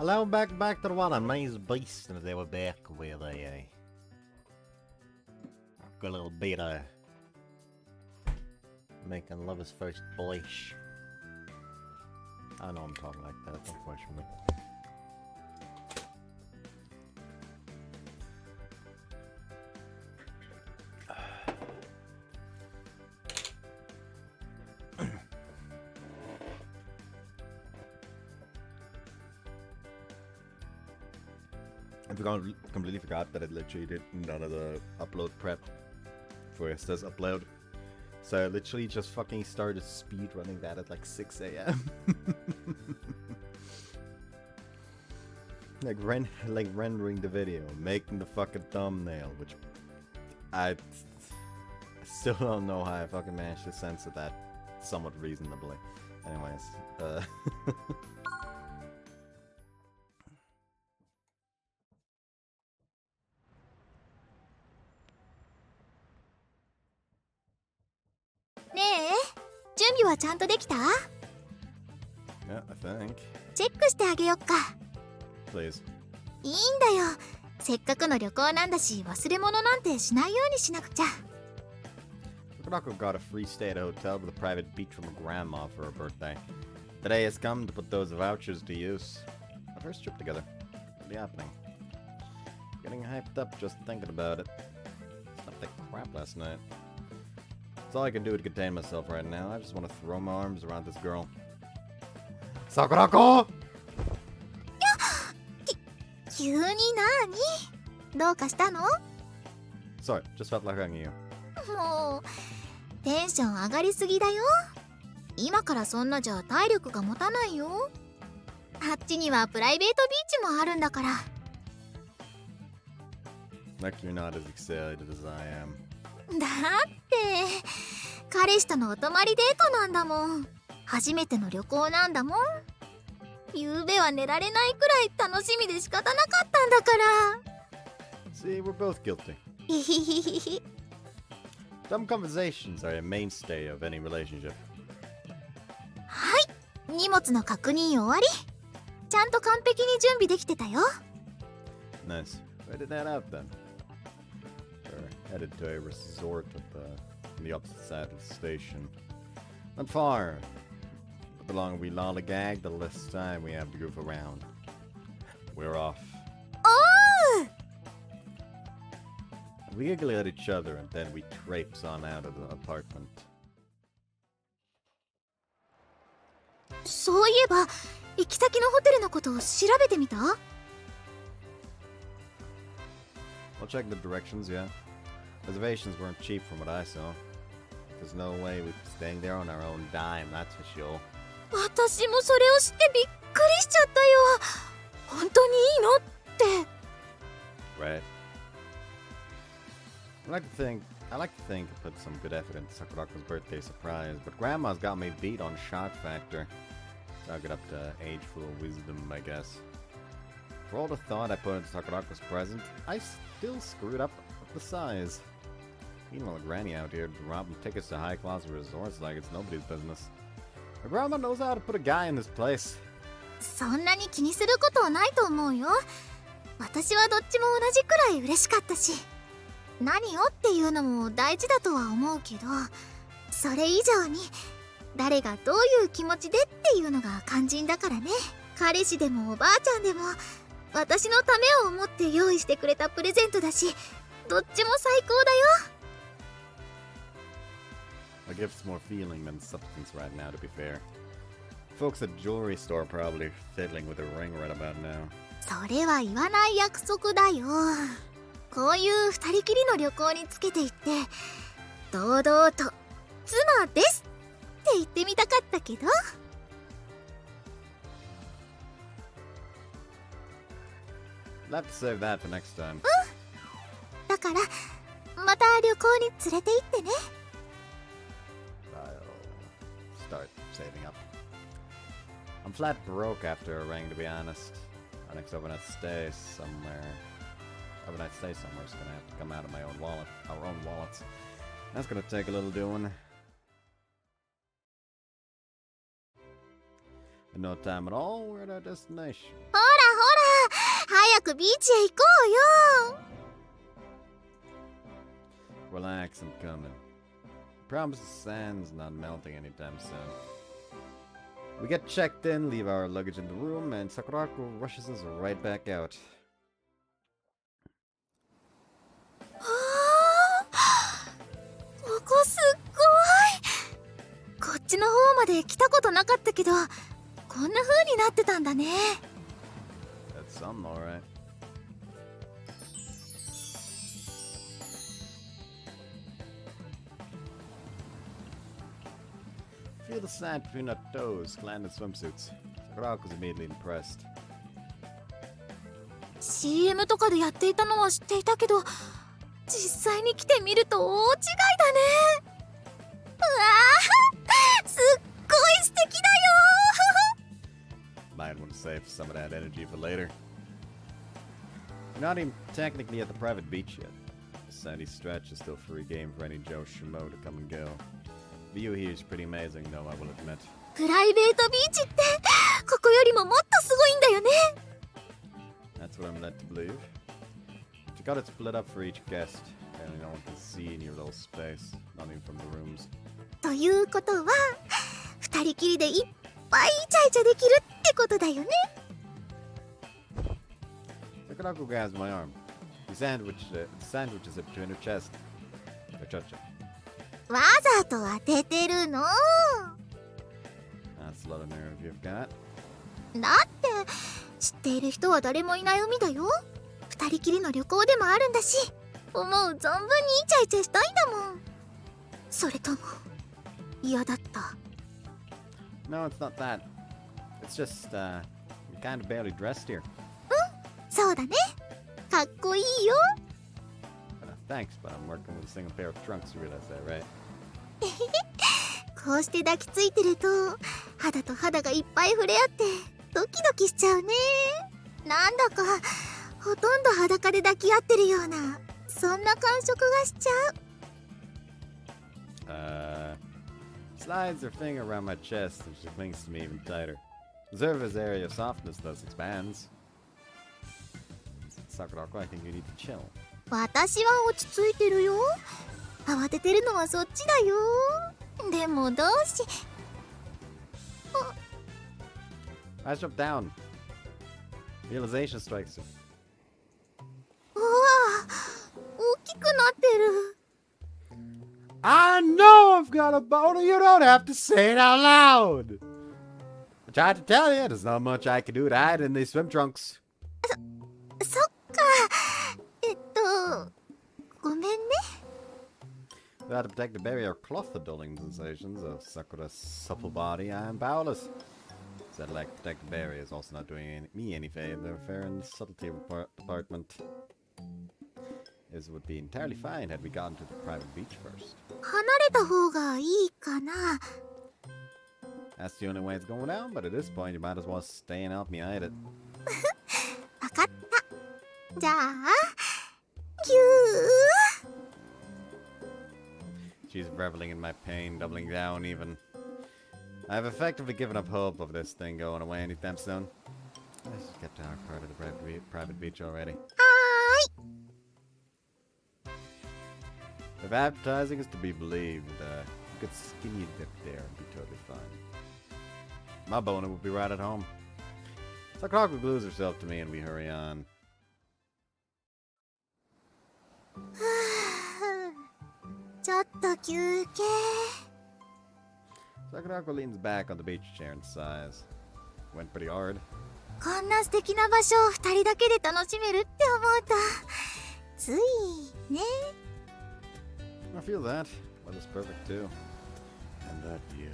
Hello, back to the one. My name's Beast, and they were back with a good little bit of making love his first blush. I know I'm talking like that, don't question me. I completely forgot that I literally did none of the upload prep for yesterday's upload. So I literally just fucking started speedrunning that at like 6 a.m. like rendering the video, making the fucking thumbnail, which I still don't know how I fucking managed to censor that somewhat reasonably. Anyways,はちゃんとできた? Yeah, I think. チェックしてあげよっか。 Please. いいんだよ。せっかくの旅行なんだし、忘れ物なんてしないようにしなくちゃ。Sakurako got a free stay at a hotel with a private beach from her grandma for her birthday. The day has come to put those vouchers to use. Our first trip together. What's happening? Getting hyped up just thinking about it. Slept like crap last night. That's all I can do to contain myself right now. I just want to throw my arms around this girl. Sakurako! 急になーに? どうかしたの? Sorry, just felt like hugging you. もうテンション上がりすぎだよ。今からそんなじゃ体力が持たないよ。あっちにはプライベートビーチもあるんだから。Like you're not as excited as I am. だって彼氏とのお泊まりデートなんだもん。初めての旅行なんだもん。夕べは寝られないくらい楽しみで仕方なかったんだから。 See, we're both guilty. ひひひひひ。 Dumb conversations are a mainstay of any relationship. はい、荷物の確認終わり。ちゃんと完璧に準備できてたよ。 Nice. Where did that out then? We're headed to a resort on the opposite side of the station. Not far. But the longer we lollygag, the less time we have to goof around. We're off. Oh! We giggle at each other and then we traipse on out of the apartment. そういえば、行き先のホテルのことを調べてみた? I'll check the directions, yeah. Reservations weren't cheap from what I saw. There's no way we'd be staying there on our own dime, that's for sure. 私もそれを知ってびっくりしちゃったよ。本当にいいのって。 Right. I like to think I put some good effort into Sakurako's birthday surprise, but Grandma's got me beat on shock factor. So I'll get up to age-full wisdom, I guess. For all the thought I put into Sakurako's present, I still screwed up the size. Meanwhile, Granny out here robbing tickets to high-class resorts like it's nobody's business. My grandma knows how to put a guy in this place. そんなに気にすることはないと思うよ。私はどっちも同じくらい嬉しかったし、何をっていうのも大事だとは思うけど、それ以上に誰がどういう気持ちでっていうのが肝心だからね。彼氏でもおばあちゃんでも私のためを思って用意してくれたプレゼントだし、どっちも最高だよ。A gift's more feeling than substance right now, to be fair. Folks at jewelry store probably fiddling with a ring right about now. それは言わない約束だよ。こういう二人きりの旅行につけていって、堂々と妻ですって言ってみたかったけど。I'll have to save that for next time. だからまた旅行に連れて行ってね。I'll start saving up. I'm flat broke after a ring, to be honest. Our next overnight stay somewhere is gonna have to come out of our own wallets. That's gonna take a little doing. In no time at all, we're at our destination. ほら早くビーチへ行こうよ。 Relax, I'm coming. Promise the sand's not melting anytime soon. We get checked in, leave our luggage in the room, and Sakurako rushes us right back out. ここすっごい。こっちの方まで来たことなかったけど、こんな風になってたんだね。 That's something, alright. Feel the sand between our toes, glad in swimsuits. Sakurako's immediately impressed. CM とかでやっていたのは知っていたけど、実際に来てみると大違いだね。うわー、すっごい素敵だよ。 Might want to save some of that energy for later. We're not even technically at the private beach yet. The sandy stretch is still free game for any Joe Schmo to come and go. View here is pretty amazing, though, I will admit. プライベートビーチってここよりももっとすごいんだよね。 That's what I'm led to believe. But you got it split up for each guest. And no one can see in your little space, not even from the rooms. ということは、二人きりでいっぱいイチャイチャできるってことだよね。 Sakurako grabs my arm. He sandwiches it between her chest. Cha-cha-cha. わざと当ててるの。 That's a lot of nerve you've got. だって知っている人は誰もいない海だよ。二人きりの旅行でもあるんだし、思う存分にイチャイチャしたいんだもん。それとも嫌だった？ No, it's not that. It's just, you're kind of barely dressed here. そうだね。かっこいいよ。 Thanks, but I'm working with a single pair of trunks, you realize that, right? こうして抱きついてると肌と肌がいっぱい触れ合ってドキドキしちゃうね。なんだかほとんど裸で抱き合ってるような、そんな感触がしちゃう。Slides her finger around my chest and she clings to me even tighter. Observer's area of softness thus expands. Sakurako, I think you need to chill. 私は落ち着いてるよ。慌ててるのはそっちだよ。でもどうし。 I jump down. Realization strikes her. うわあ、大きくなってる。 I know I've got a boner. You don't have to say it out loud. I tried to tell you, there's not much I can do to hide in these swim trunks. そっか。ごめんね。 Without a protective barrier or cloth, the dulling sensations of Sakura's supple body, I am powerless. That lack of protective barrier is also not doing me any favor. Fair and subtlety of department. This would be entirely fine had we gotten to the private beach first. 離れた方がいいかな。 That's the only way it's going down, but at this point you might as well stay and help me hide it. わかった。じゃあ、ぎゅー。 She's reveling in my pain, doubling down even. I've effectively given up hope of this thing going away anytime soon. Let's just get to our part of the private beach already. はーい。 If advertising is to be believed, you could skinny dip there and be totally fine. My boner will be right at home. Sakurako glues herself to me and we hurry on. ちょっと休憩。 Sakurako leans back on the beach chair and sighs. Went pretty hard. こんな素敵な場所を二人だけで楽しめるって思うとついね。 I feel that. Weather's perfect too. And that view.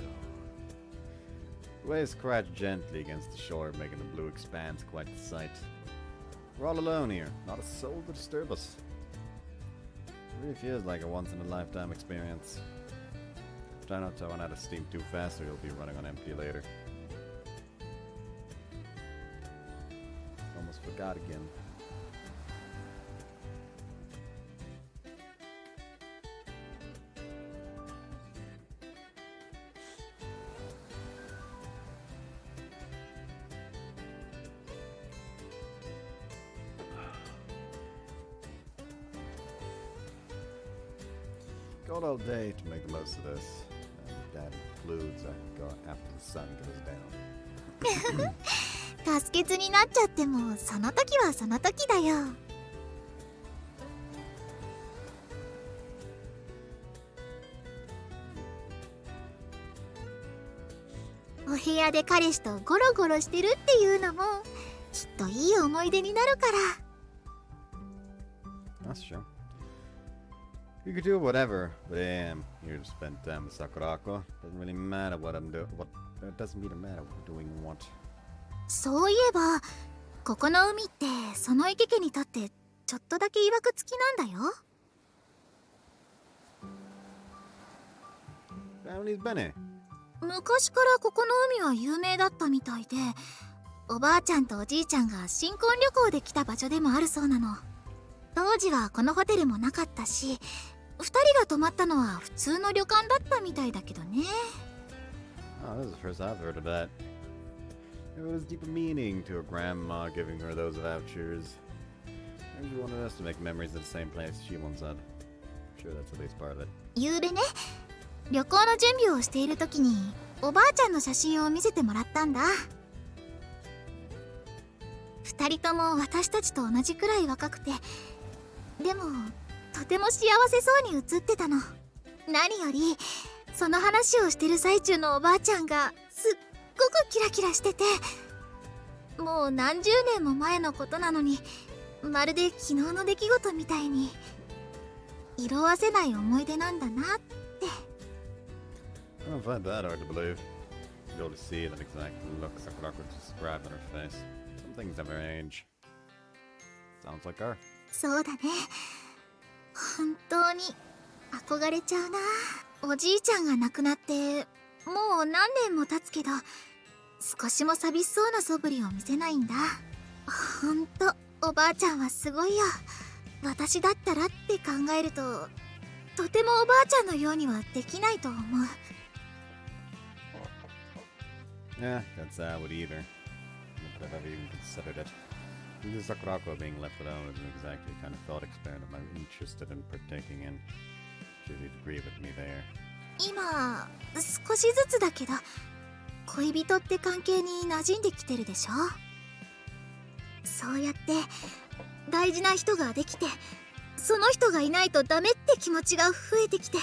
The waves crash gently against the shore, making the blue expanse quite the sight. We're all alone here, not a soul to disturb us. It really feels like a once-in-a-lifetime experience. Try not to run out of steam too fast or you'll be running on empty later. Almost forgot again. Got all day to make the most of this. And that includes after the sun goes down. ガス欠になっちゃってもその時はその時だよ。お部屋で彼氏とゴロゴロしてるっていうのもきっといい思い出になるから。 That's true. You could do whatever, but I am here to spend time with Sakurako. Doesn't really matter what I'm doing. It doesn't really matter what we're doing what. そういえばここの海ってその池家にとってちょっとだけ曰く付きなんだよ。Family's been here. 昔からここの海は有名だったみたいで、おばあちゃんとおじいちゃんが新婚旅行で来た場所でもあるそうなの。当時はこのホテルもなかったし、2人が泊まったのは普通の旅館だったみたいだけどね。Oh, this is the first I've heard of that. It was deeper meaning to her grandma giving her those vouchers. Maybe she wanted us to make memories of the same place she once had. I'm sure that's at least part of it. ゆうべね、旅行の準備をしている時におばあちゃんの写真を見せてもらったんだ。2人とも私たちと同じくらい若くて、でもとても幸せそうに写ってたの。何よりその話をしてる最中のおばあちゃんがすっごくキラキラしてて、もう何十年も前のことなのにまるで昨日の出来事みたいに色褪せない思い出なんだなって。 I don't find that hard to believe. You ought to see that exact look Sakurako described on her face. Some things never age. Sounds like her. そうだね、本当に憧れちゃうな。おじいちゃんが亡くなってもう何年も経つけど、少しも寂しそうな素振りを見せないんだ。ほんとおばあちゃんはすごいよ。私だったらって考えるととてもおばあちゃんのようにはできないと思う。 Yeah, that's I would either. Not that I've even considered it. Even Sakurako being left alone isn't exactly the kind of thought experiment I'm interested in partaking in. Should you agree with me there? 今少しずつだけど恋人って関係に馴染んできてるでしょ。そうやって大事な人ができて、その人がいないとダメって気持ちが増えてきて、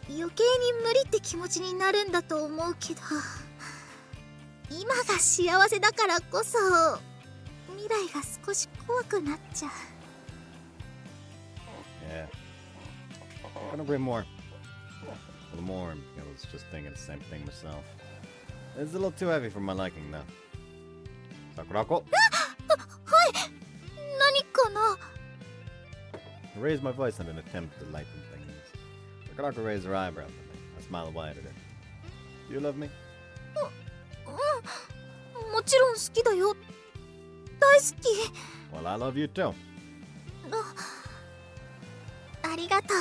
余計に無理って気持ちになるんだと思うけど、今が幸せだからこそ未来が少し怖くなっちゃう。 Yeah. I couldn't agree more. Well, the more, I was just thinking the same thing myself. It's a little too heavy for my liking, though. Sakurako? はい、何かな。 I raised my voice in an attempt to lighten things. Sakurako raised her eyebrows at me. I smiled wide at her. Do you love me? もちろん好きだよ。大好き。 Well, I love you too. ありがとう。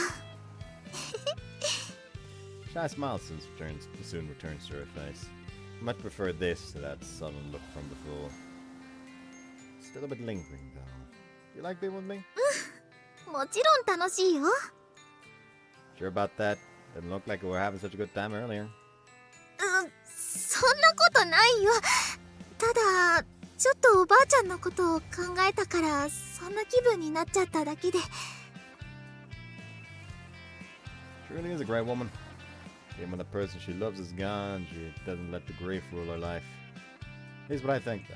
Shy smile soon returns to her face. I much prefer this to that sullen look from before. Still a bit lingering, though. You like being with me? もちろん楽しいよ。 Sure about that? Didn't look like we were having such a good time earlier. そんなことないよ。ただちょっとおばあちゃんのことを考えたからそんな気分になっちゃっただけで。 She really is a great woman. Even when the person she loves is gone, she doesn't let the grief rule her life. Here's what I think, though.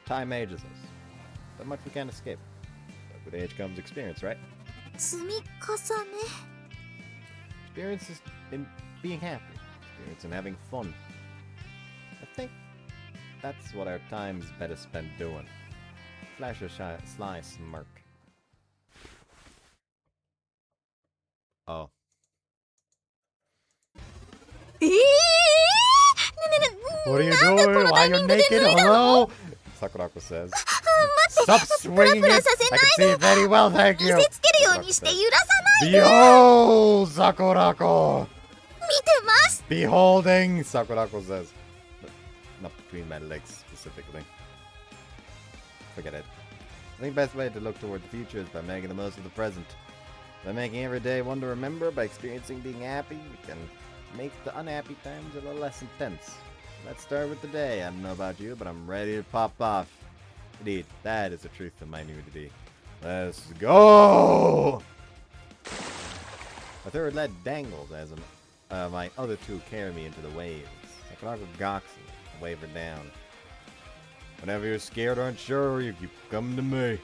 Time ages us. So much we can't escape. But with age comes experience, right? 積み重ね。 Experience is in being happy. Experience in having fun. I think that's what our time's better spent doing. Flash a sly smirk. Oh. What are you doing? Why are you naked? Hello? Sakurako says. Stop swinging it! I can see it very well, thank you! 見せつけるようにして揺らさないで。 Behold, Sakurako! 見てます。 Beholding, Sakurako says. Not between my legs, specifically. Forget it. I think the best way to look toward the future is by making the most of the present. By making every day one to remember, by experiencing being happy, we can make the unhappy times a little less intense. Let's start with the day. I don't know about you, but I'm ready to pop off. Indeed, that is the truth of my nudity. Let's go! My third leg dangles as my other two carry me into the waves. Sakurako gawks and wave her down. Whenever you're scared or unsure, you keep coming to me.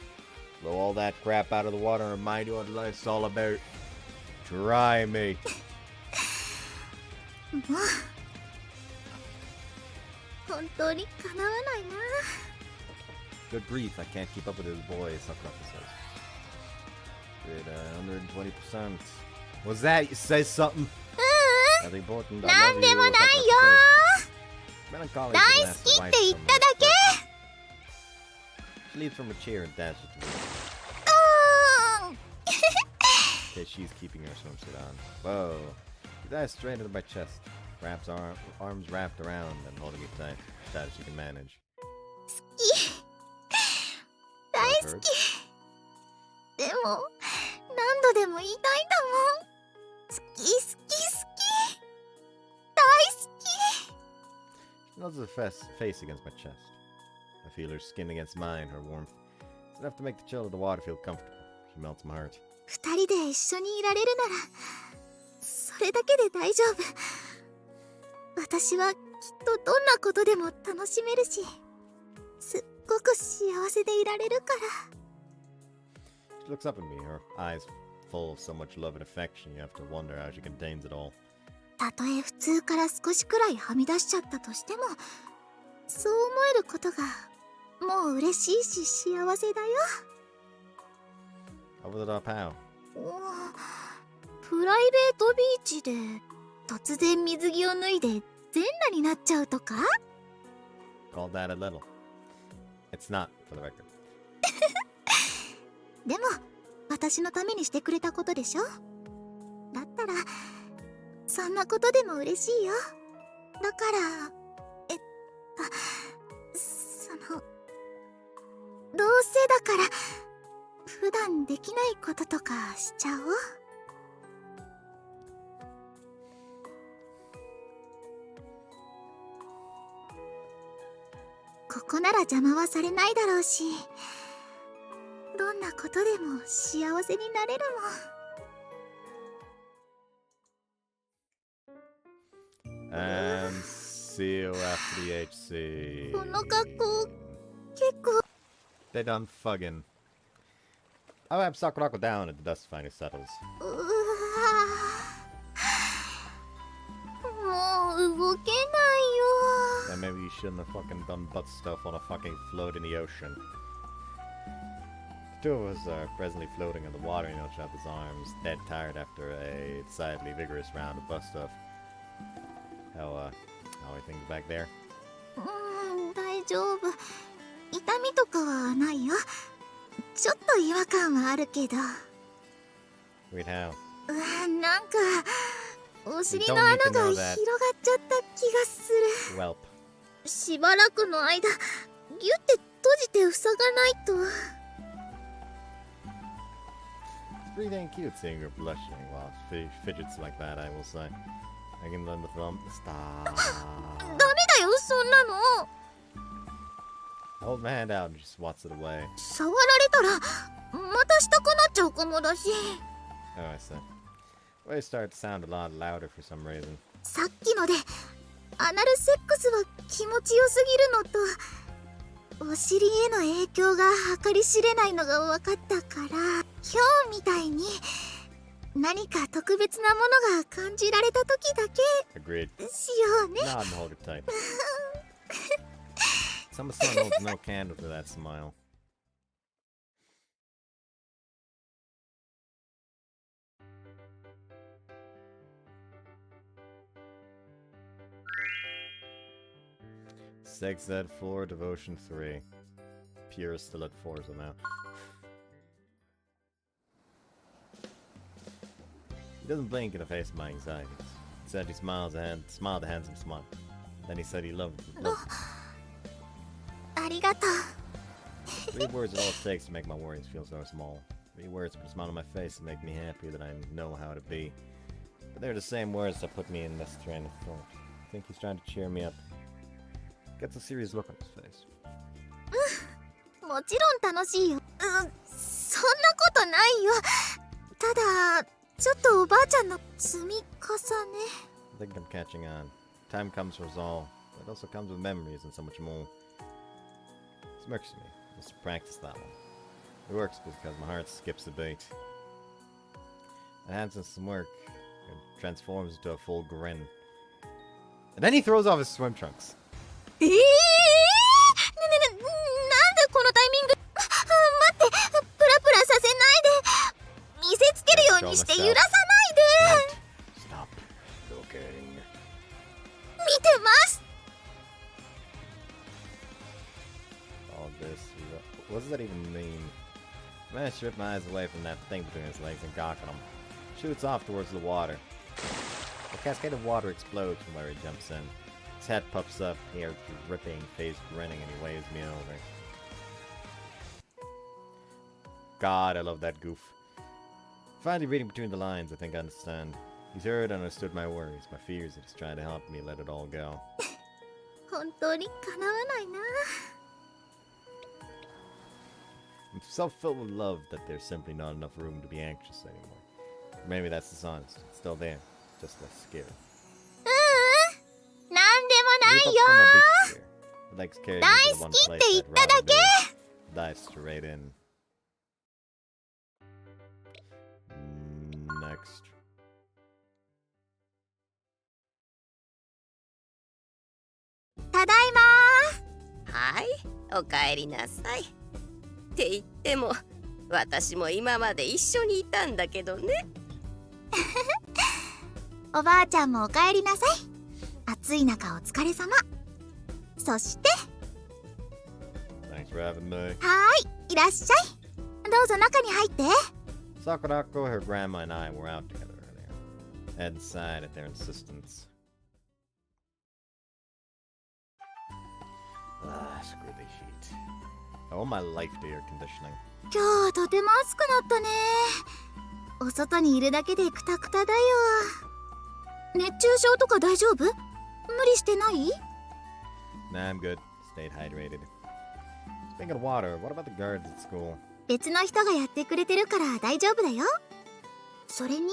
Blow all that crap out of the water and remind you what life's all about. Try me. Good grief, I can't keep up with this boy, Sakurako says. Good, 120%. What's that? You say something? Nothing important. I love you, Sakurako says. Melancholy is the last wife from her. She leaves from a chair and dances to me. Okay, she's keeping her swimsuit on. Whoa. She dives straight into my chest. Wraps arms wrapped around and holding me tight as she can manage. 大好き。でも、何度でも言いたいんだもん。好き好き好き。大好き。She nods her face against my chest. I feel her skin against mine, her warmth. It's enough to make the chill of the water feel comfortable. She melts my heart. 二人で一緒にいられるなら、それだけで大丈夫。私はきっとどんなことでも楽しめるし、すっごく幸せでいられるから。She looks up at me, her eyes full of so much love and affection you have to wonder how she contains it all. たとえ普通から少しくらいはみ出しちゃったとしても、そう思えることがもう嬉しいし幸せだよ。Over the top how? プライベートビーチで突然水着を脱いで全裸になっちゃうとか？ Call that a little. It's not, for the record. でも私のためにしてくれたことでしょ。だったらそんなことでも嬉しいよ。だからどうせだから普段できないこととかしちゃおう。ここなら邪魔はされないだろうし、どんなことでも幸せになれるもん。And see you after the HC. この格好結構 They done fucking. I'll have Sakurako down as the dust finally settles. もう動けないよ。 And maybe you shouldn't have fucking done butt stuff on a fucking float in the ocean. The two of us are presently floating in the water in each other's arms, dead tired after a decidedly vigorous round of butt stuff. How are things back there? 大丈夫。痛みとかはないよ。ちょっと違和感はあるけど。Wait, how? なんかお尻の穴が広がっちゃった気がする。Welp. しばらくの間ギュって閉じて塞がないと。It's pretty dang cute seeing her blushing while she fidgets like that, I will say. I can lend the thumb. Stop. ダメだよ、そんなの。I hold my hand out and she swats it away. 触られたらまたしたくなっちゃうかもだし。Oh, I see. Waves start to sound a lot louder for some reason. さっきのでアナルセックスは気持ちよすぎるのと、お尻への影響が計り知れないのが分かったから、今日みたいに何か特別なものが感じられた時だけ Agreed. しようね。 Nod and hold her tight. Summer sun holds no candle to that smile. Sex Ed 4, Devotion 3. Pure is still at 4 somehow. He doesn't blink in the face of my anxieties. Instead, he smiled a handsome smile. Then he said he loved me. ありがとう。 3 words are all it takes to make my worries feel so small. 3 words put a smile on my face and make me happy that I know how to be. But they're the same words that put me in this train of thought. I think he's trying to cheer me up. Gets a serious look on his face. もちろん楽しいよ。そんなことないよ。ただちょっとおばあちゃんの積み重ね。 I think I'm catching on. Time comes for us all, but it also comes with memories and so much more. Smirks at me. Let's practice that one. It works because my heart skips a beat. My hands in some work. It transforms into a full grin. And then he throws off his swim trunks. なんでこのタイミング。待って、プラプラさせないで。見せつけるようにして揺らさないで。 Stop looking. 見てます。 All this. What does that even mean? I managed to rip my eyes away from that thing between his legs and gawk at him. Shoots off towards the water. A cascade of water explodes from where he jumps in. His head puffs up, hair dripping, face grinning, and he waves me over. God, I love that goof. Finally reading between the lines, I think I understand. He's heard and understood my worries, my fears, and he's trying to help me let it all go. 本当に叶わないな。 I'm so filled with love that there's simply not enough room to be anxious anymore. Maybe that's dishonest. It's still there, just less scared. なんでもないよ。 The legs carried me 大 to the 好 one きっ place て言 I'd っただ rather け。 be. Dive straight in. Next. ただいま。はい、おかえりなさい。って言っても、私も今まで一緒にいたんだけどね。おばあちゃんもおかえりなさい。暑い中お疲れ様。そして Thanks for having me. はーい、いらっしゃい。どうぞ中に入って。 Sakurako, her grandma, and I were out together earlier. Ed sighed at their insistence. Screw the heat. I owe my life to air conditioning. 今日とても暑くなったね。お外にいるだけでクタクタだよ。熱中症とか大丈夫？無理してない？ Nah, I'm good. Stayed hydrated. Speaking of water, what about the guards at school? 別の人がやってくれてるから大丈夫だよ。それに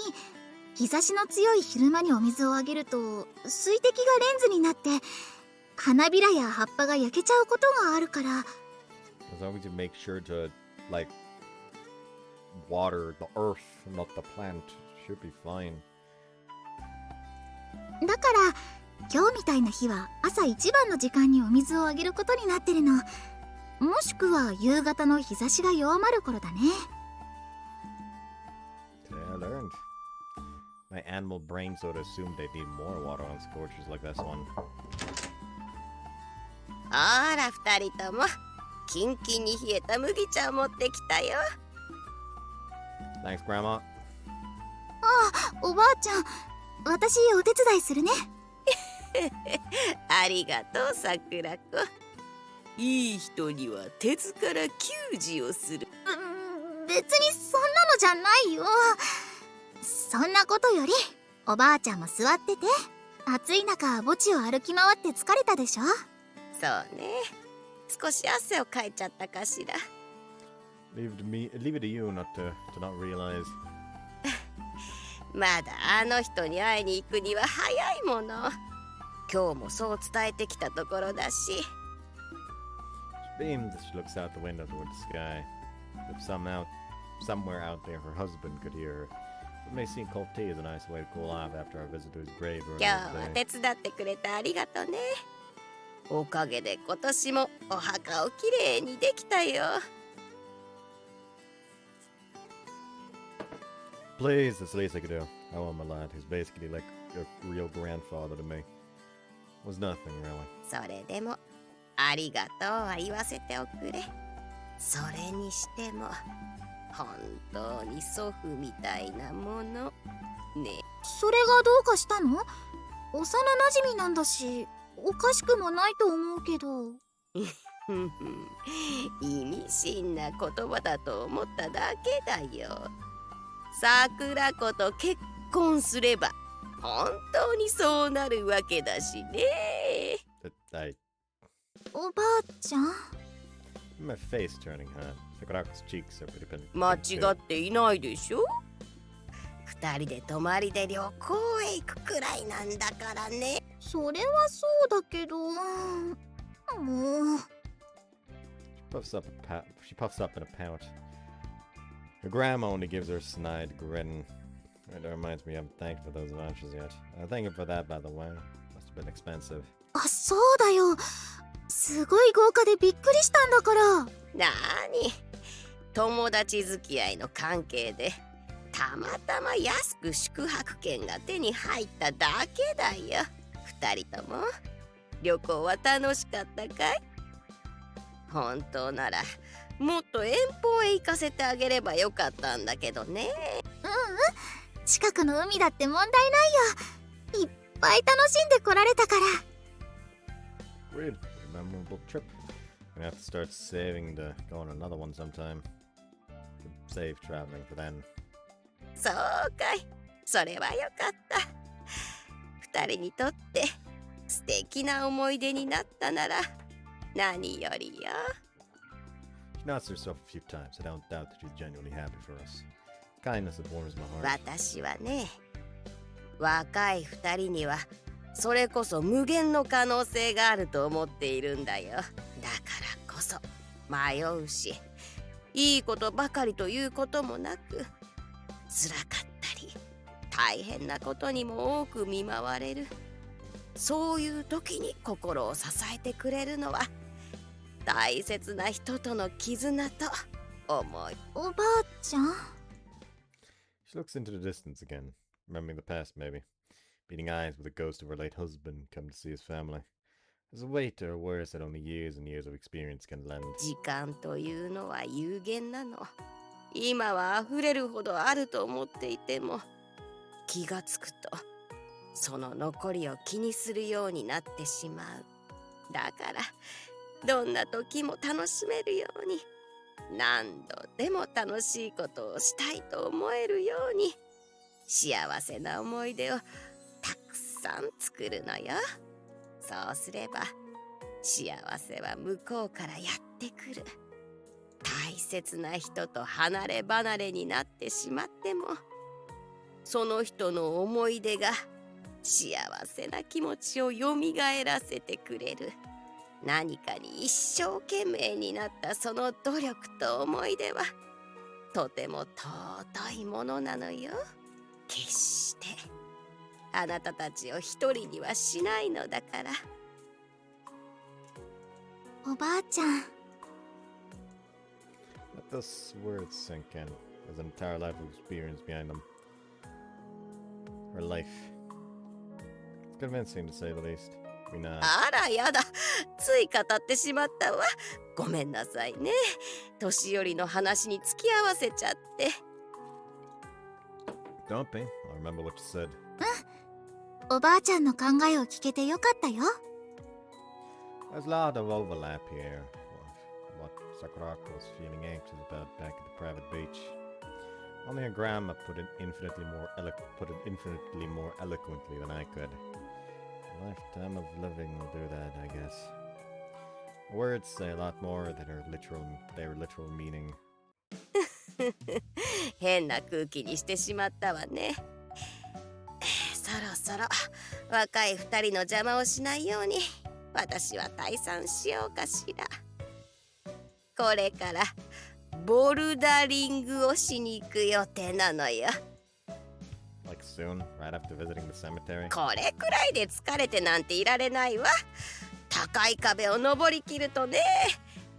日差しの強い昼間にお水をあげると水滴がレンズになって花びらや葉っぱが焼けちゃうことがあるから。 As long as you make sure to, like, water the earth, not the plant, should be fine. だから今日みたいな日は朝一番の時間にお水をあげることになってるの。もしくは夕方の日差しが弱まる頃だね。 Yeah, I learned. My animal brain sort of assumed they'd need more water on scorchers like this one. あら、二人ともキンキンに冷えた麦茶を持ってきたよ。 Thanks, Grandma. おばあちゃん、私お手伝いするね。ありがとう、桜子。いい人には鉄から給仕をする。別にそんなのじゃないよ。そんなことよりおばあちゃんも座ってて。暑い中墓地を歩き回って疲れたでしょ。そうね、少し汗をかいちゃったかしら。 Leave it to you not to not realize. まだあの人に会いに行くには早いもの。今日もそう伝えてきたところだし。 She beams as she looks out the window toward the sky. If somewhere out there her husband could hear her. It may seem cold tea is a nice way to cool off after our visit to his grave. 今日は手伝ってくれてありがとね。おかげで今年もお墓をきれいにできたよ。 Please, that's the least I could do. I owe him a lot. He's basically like a real grandfather to me. Was nothing really. それでもありがとうは言わせておくれ。それにしても本当に祖父みたいなものね。それがどうかしたの？幼馴染なんだしおかしくもないと思うけど。意味心な言葉だと思っただけだよ。桜子と結婚すれば本当にそうなるわけだしね。おばあちゃん My face turning hot. Sakurako's cheeks are pretty pink. 間違っていないでしょ。二人で泊まりで旅行へ行くくらいなんだからね。それはそうだけど、もう She puffs up in a pout. Her grandma only gives her a snide grin. That reminds me I haven't thanked for those vouchers yet. Thank you for that, by the way. Must have been expensive. あ、そうだよ。すごい豪華でびっくりしたんだから。なーに、友達付き合いの関係でたまたま安く宿泊券が手に入っただけだよ。二人とも旅行は楽しかったかい？本当ならもっと遠方へ行かせてあげればよかったんだけどね。近くの海だって問題ないよ。いっぱい楽しんでこられたから。Weird. Memorable trip. I'm gonna have to start saving to go on another one sometime. Save traveling for then. そうかい。それはよかった。二人にとって素敵な思い出になったなら何よりよ。She nods to herself a few times. I don't doubt that she's genuinely happy for us. Kindness that warms my heart. 私はね、若い二人にはそれこそ無限の可能性があると思っているんだよ。だからこそ迷うし、いいことばかりということもなく、辛かったり大変なことにも多く見舞われる。そういう時に心を支えてくれるのは大切な人との絆と思い。おばあちゃん She looks into the distance again, remembering the past maybe. Beating eyes with the ghost of her late husband come to see his family. There's a weight to her words that only years and years of experience can lend. 時間というのは有限なの。今は溢れるほどあると思っていても、気がつくとその残りを気にするようになってしまう。だからどんな時も楽しめるように、何度でも楽しいことをしたいと思えるように、幸せな思い出をたくさん作るのよ。そうすれば幸せは向こうからやってくる。大切な人と離れ離れになってしまっても、その人の思い出が幸せな気持ちをよみがえらせてくれる。何かに一生懸命になったその努力と思い出はとても尊いものなのよ。決してあなたたちを一人にはしないのだから。おばあちゃん Let those words sink in. There's an entire life of experience behind them. Her life. It's convincing to say the least. We know. あらやだ、つい語ってしまったわ。ごめんなさいね。年寄りの話に付き合わせちゃって。Don't be. I'll remember what you said. おばあちゃんの考えを聞けてよかったよ。 There's a lot of overlap here. What Sakurako was feeling anxious about back at the private beach. Only her grandma put it infinitely more eloquently than I could. A lifetime of living will do that, I guess. Words say a lot more than their literal meaning. 変な空気にしてしまったわね。そろそろ若い二人の邪魔をしないように私は退散しようかしら。これからボルダリングをしに行く予定なのよ。Like soon, right after visiting the cemetery? これくらいで疲れてなんていられないわ。高い壁を登りきるとね、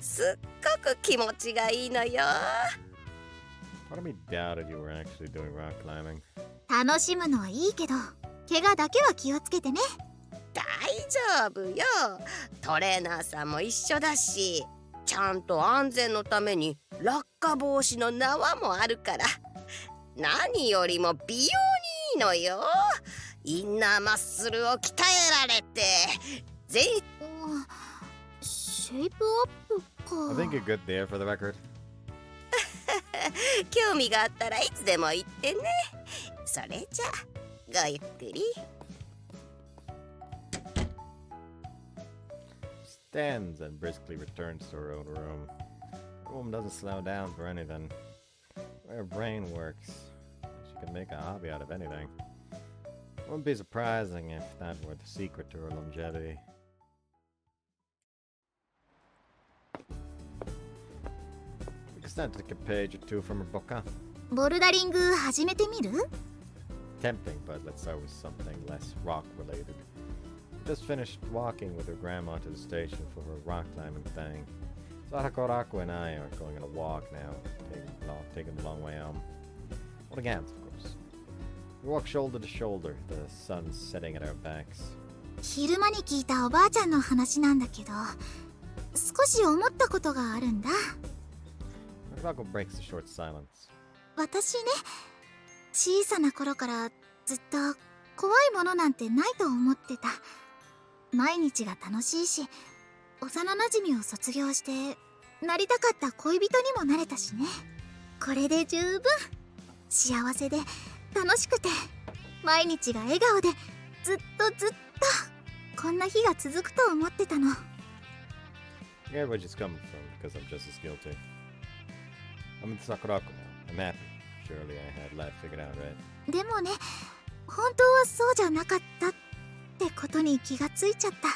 すっごく気持ちがいいのよ。Part of me doubted you were actually doing rock climbing. 楽しむのはいいけど、怪我だけは気をつけてね。大丈夫よ。トレーナーさんも一緒だし、ちゃんと安全のために落下防止の縄もあるから。何よりも美容にいいのよ。インナーマッスルを鍛えられてシェイプアップ I think you're good there for the record. 興味があったらいつでも言ってね。それじゃごゆっくり。Stands and briskly returns to her own room. The woman doesn't slow down for anything. The way her brain works, she can make a hobby out of anything. It wouldn't be surprising if that were the secret to her longevity. We can stand to take a page or two from her book, huh? ボルダリング始めてみる？ Tempting, but let's start with something less rock related. Just finished walking with her grandma to the station for her rock climbing thing. Sakurako and I are going on a walk now, taking the long way home. Holding hands, of course. We walk shoulder to shoulder, the sun setting at our backs. 昼間に聞いたおばあちゃんの話なんだけど、少し思ったことがあるんだ。Sakurako breaks the short silence. 私ね、小さな頃からずっと怖いものなんてないと思ってた。毎日が楽しいし、幼なじみを卒業してなりたかった恋人にもなれたしね。これで十分幸せで楽しくて、毎日が笑顔でずっとこんな日が続くと思ってたの。 I get where she's coming from, because I'm just as guilty. I'm with Sakurako now. I'm happy. Surely I had life figured out, right? でもね、本当はそうじゃなかったってことに気がついちゃった。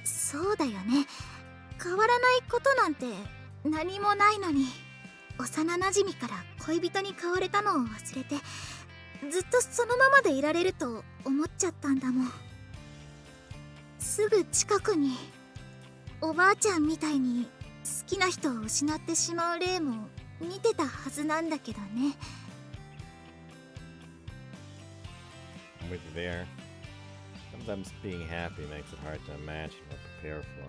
そうだよね。変わらないことなんて何もないのに、幼なじみから恋人に変われたのを忘れて、ずっとそのままでいられると思っちゃったんだもん。すぐ近くにおばあちゃんみたいに好きな人を失ってしまう例も見てたはずなんだけどね。I'm with you there. Sometimes being happy makes it hard to imagine or prepare for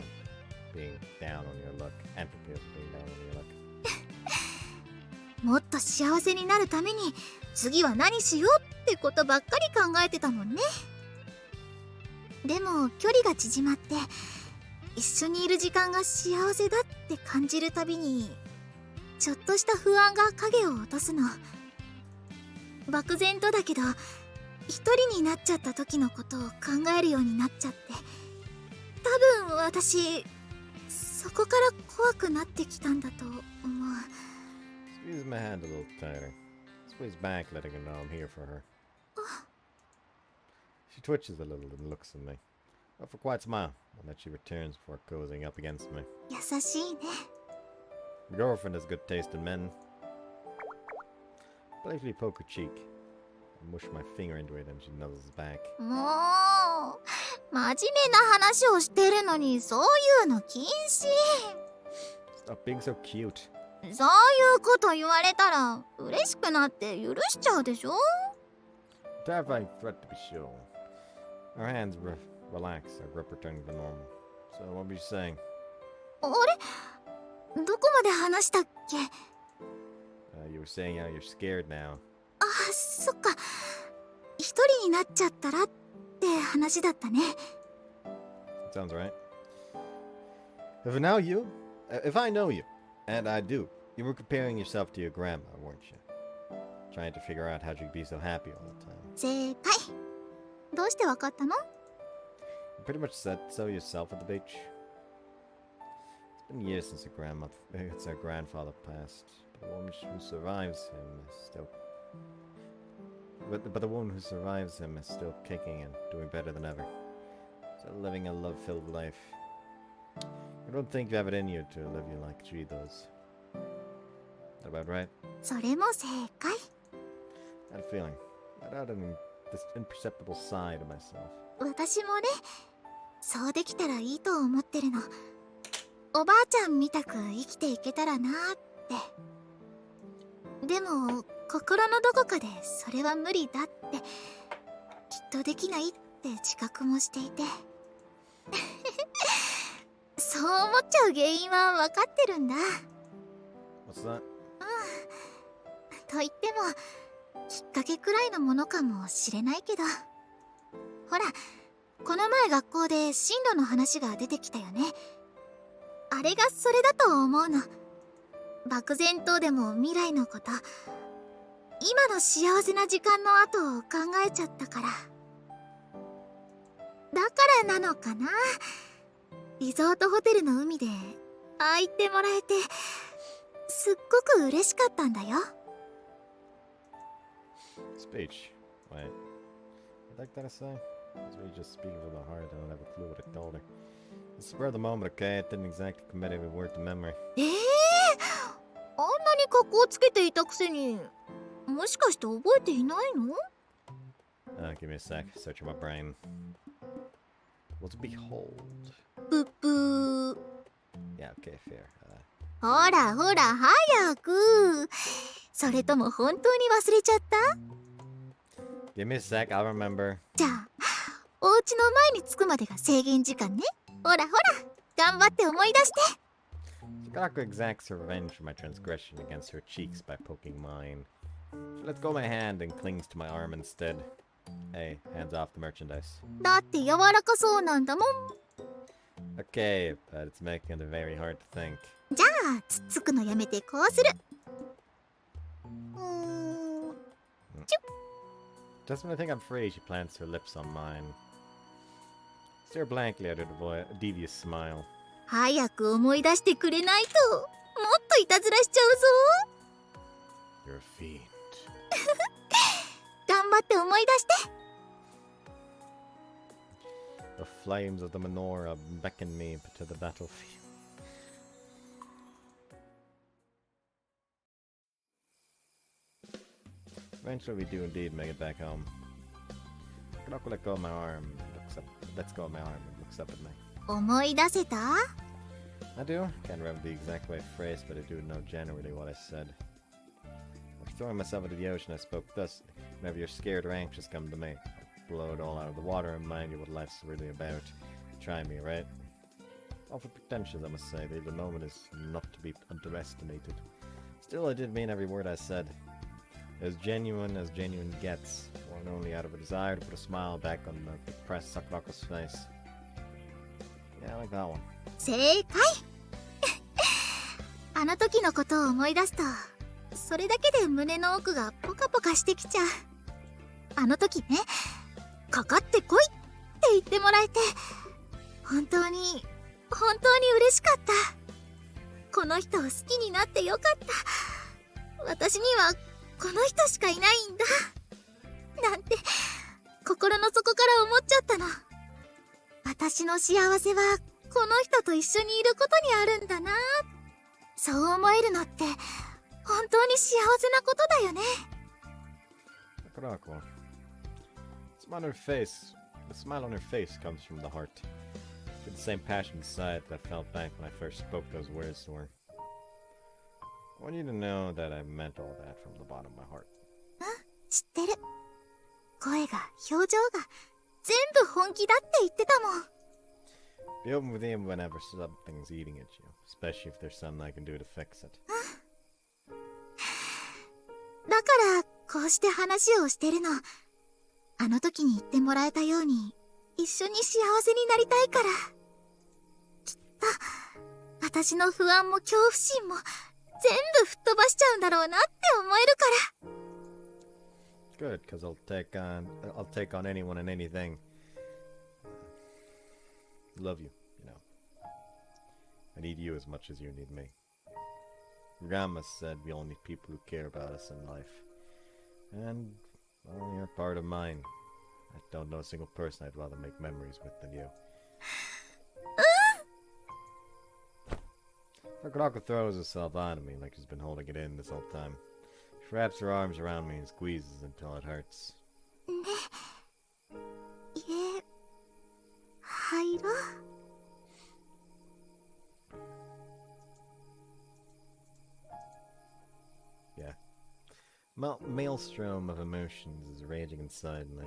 being down on your luck and prepare for being down on your luck. もっと幸せになるために次は何しようってことばっかり考えてたもんね。でも距離が縮まって一緒にいる時間が幸せだって感じるたびにちょっとした不安が影を落とすの。漠然とだけど一人になっちゃった時のことを考えるようになっちゃって、多分私そこから怖くなってきたんだと思う。 Squeeze my hand a little tighter. Squeeze back, letting her know I'm here for her. She twitches a little and looks at me. But for quite a smile, and then she returns before cozying up against me. 優しいね。 My girlfriend has good taste in men. Playfully poke her cheek. I mush my finger into it and she nuzzles back. もう真面目な話をしてるのにそういうの禁止。 Stop being so cute. そういうこと言われたら嬉しくなって許しちゃうでしょ。 Terrifying threat to be sure. Our hands relax, our grip returning to normal. So what were you saying? あれ、どこまで話したっけ？ You were saying how you're scared now. あ、そっか。一人になっちゃったらって話だったね。 Sounds right. If I know you, and I do, you were comparing yourself to your grandma, weren't you? Trying to figure out how you could be so happy all the time. 正解。どうしてわかったの？ You pretty much said so yourself at the beach. It's been years since her grandfather passed, but the woman who survives him is still. But the woman who survives him is still kicking and doing better than ever. Still living a love-filled life. I don't think you have it in you to live your like she does. That about right? それも正解。 I had a feeling. I had this imperceptible side of myself. 私もね、そうできたらいいと思ってるの。おばあちゃんみたく生きていけたらなーって。でも心のどこかでそれは無理だってきっとできないって自覚もしていてそう思っちゃう原因は分かってるんだ。 What's that? と言ってもきっかけくらいのものかもしれないけど、ほらこの前学校で進路の話が出てきたよね。あれがそれだと思うの。漠然とでも未来のこと、今の幸せな時間の後を考えちゃったから。だからなのかな、リゾートホテルの海でああ言ってもらえてすっごく嬉しかったんだよ。 Speech. Wait. What the heck did I say? It's really just speaking from the heart. I don't have a clue what I told her. It's spur of the moment, okay? It didn't exactly commit every word to memory. あんなに格好つけていたくせに、もしかして覚えていないの？ Give me a sec. Searching my brain. What's behold? ぷっぷー。 Yeah, okay, fair. ほらほら早く。それとも本当に忘れちゃった？ Give me a sec, I'll remember. じゃあお家の前に着くまでが制限時間ね。ほらほら頑張って思い出して。 Sakurako exacts her revenge for my transgression against her cheeks by poking mine. She lets go of my hand and clings to my arm instead. Hey, hands off the merchandise. だって柔らかそうなんだもん。 Okay, but it's making it very hard to think. じゃあつっつくのやめてこうする。Just when I think I'm free, she plants her lips on mine. Stare blankly at her devious smile. 早く思い出してくれないともっといたずらしちゃうぞ。 You're a fiend. 頑張って思い出して。 The flames of the menorah beckon me to the battlefield. Eventually we do indeed make it back home. Sakurako let go of my arm, lets go of my arm and looks up at me. 思い出せた？ I do. Can't remember the exact way phrased, but I do know generally what I said. After throwing myself into the ocean, I spoke thus. Whenever you're scared or anxious, come to me. I'll blow it all out of the water and remind you what life's really about. Try me, right? Awful pretentious, I must say. The moment is not to be underestimated. Still, I did mean every word I said. As genuine gets, born only out of a desire to put a smile back on the depressed Sakurako's face. Yeah, I like that one. 正解。あの時のことを思い出すと、それだけで胸の奥がポカポカしてきちゃう。あの時ね、かかってこいって言ってもらえて、本当に嬉しかった。この人を好きになってよかった。私にはこの人しかいないんだなんて心の底から思っちゃったの。私の幸せはこの人と一緒にいることにあるんだな。そう思えるのって本当に幸せなことだよね。 Sakurako. The smile on her face comes from the heart. It's the same passion inside that I felt back when I first spoke those words to her. I want you to know that I meant all that from the bottom of my heart. 知ってる。声が表情が全部本気だって言ってたもん。 Be open with him whenever something's eating at you, especially if there's something I can do to fix it. だからこうして話をしてるの。あの時に言ってもらえたように一緒に幸せになりたいから。きっと私の不安も恐怖心も全部吹っ飛ばしちゃうんだろうなって思えるから。 Good, because I'll take on anyone and anything. Love you, you know. I need you as much as you need me. Grandma said we all need people who care about us in life. And, well, you're part of mine. I don't know a single person I'd rather make memories with than you. Sakurako throws herself onto me like she's been holding it in this whole time. She wraps her arms around me and squeezes until it hurts. ね、家入ろう。 Yeah. Maelstrom of emotions is raging inside me.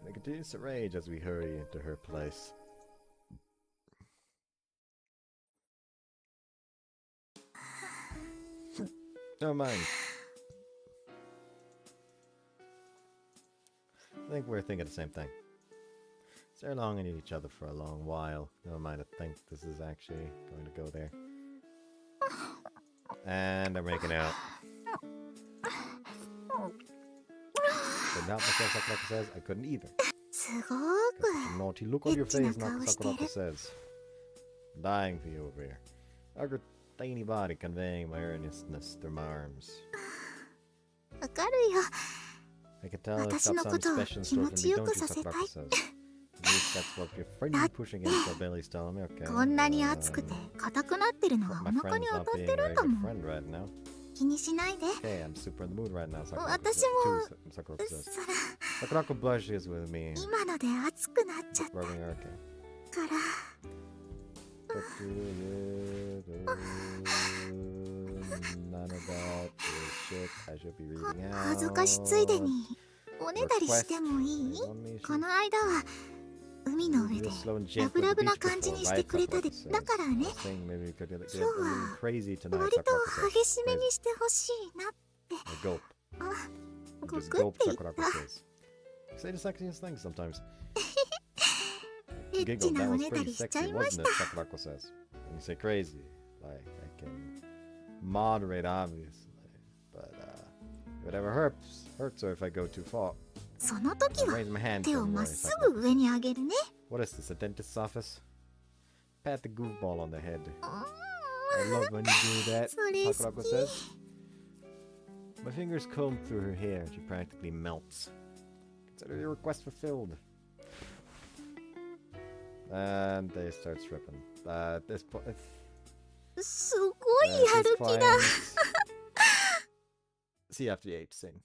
And it continues to rage as we hurry into her place. Never mind. I think we're thinking the same thing. They're longing at each other for a long while. Never mind, I think this is actually going to go there. And they're making out. Couldn't help myself, Sakurako says. I couldn't either. すご Got a naughty look on your face, エッチな顔してる。 Sakurako says. Dying for you over here. Like her tiny body conveying my earnestness through my arms. くわかるよ。 I can tell it's 私 got の some ことを special 気 in 持 store ち for me, よ don't く you, させたい。 Sakurako says. At least that's what your friend pushing against your belly's telling me, okay. こんなに熱くて硬くなってるのはお My 腹に friend's 当た not っ being て a る very んだ good もん。 friend right now. 気にしないで。 Okay, I'm super in the mood right now, Sakurako 私 says. も Sakurako says. そら Sakurako blushes with me. 今ので熱くなっちゃった Rubbing her, okay. から。 None of that is shit I should be reading out. 恥ずかしついでにおねだりしてもいい？この間は海の上でラブラブな感じにしてくれたで。だからね、今日は割と激しめにしてほしいなって。あ、ごくって言った。 Say the sexiest things sometimes. エッチ Giggle, な that お was ねだ pretty りしちゃ sexy, いまし wasn't た。 it? Sakurako says. When you say crazy, like I can moderate, obviously, but whatever hurts her if I go too far. その時 I は raise my hand 手 to を him まっ worry, す Sakurako ぐ上に上げるね。 What is this, a dentist's office? Pat the goofball on the head. I love when you do that, それ好 Sakurako き。 says. My fingers comb through her hair. She practically melts. Consider your request fulfilled. And they start stripping. At this point, すごいやる気だ。 See after the 8th scene.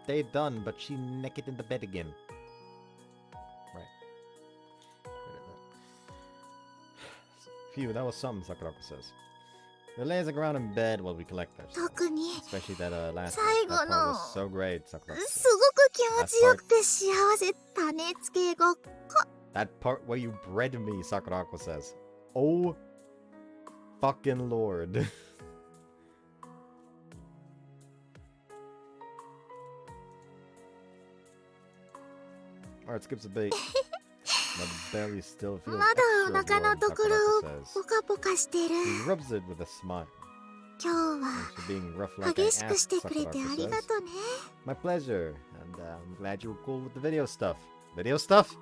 They done, but she naked in the bed again. Right. Phew, that was something, Sakurako says. They're lazing around in bed while we collect this. 特に Especially that last 最 part. 後 That の part was so great, Sakurako す says. ごく気持ちよくて幸せ種付けごっこ。 That part where you bred me, Sakurako says. Oh, fucking lord. Alright, skips a beat. My belly still feels まだお extra 腹の warm, ところ Sakurako を says. ポカポカしてる。 He rubs it with a smile. 今日は Thanks for being rough like I 激しくし asked, てくれて Sakurako ありが says. とね。 My pleasure. And I'm glad you were cool with the video stuff. Video stuff?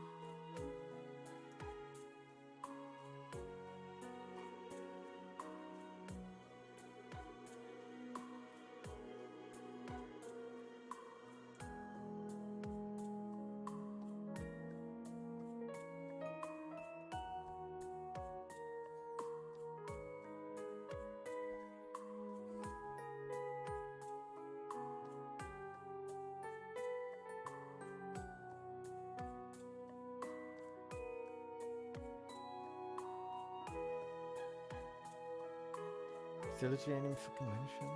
Still literally ain't even fucking mention.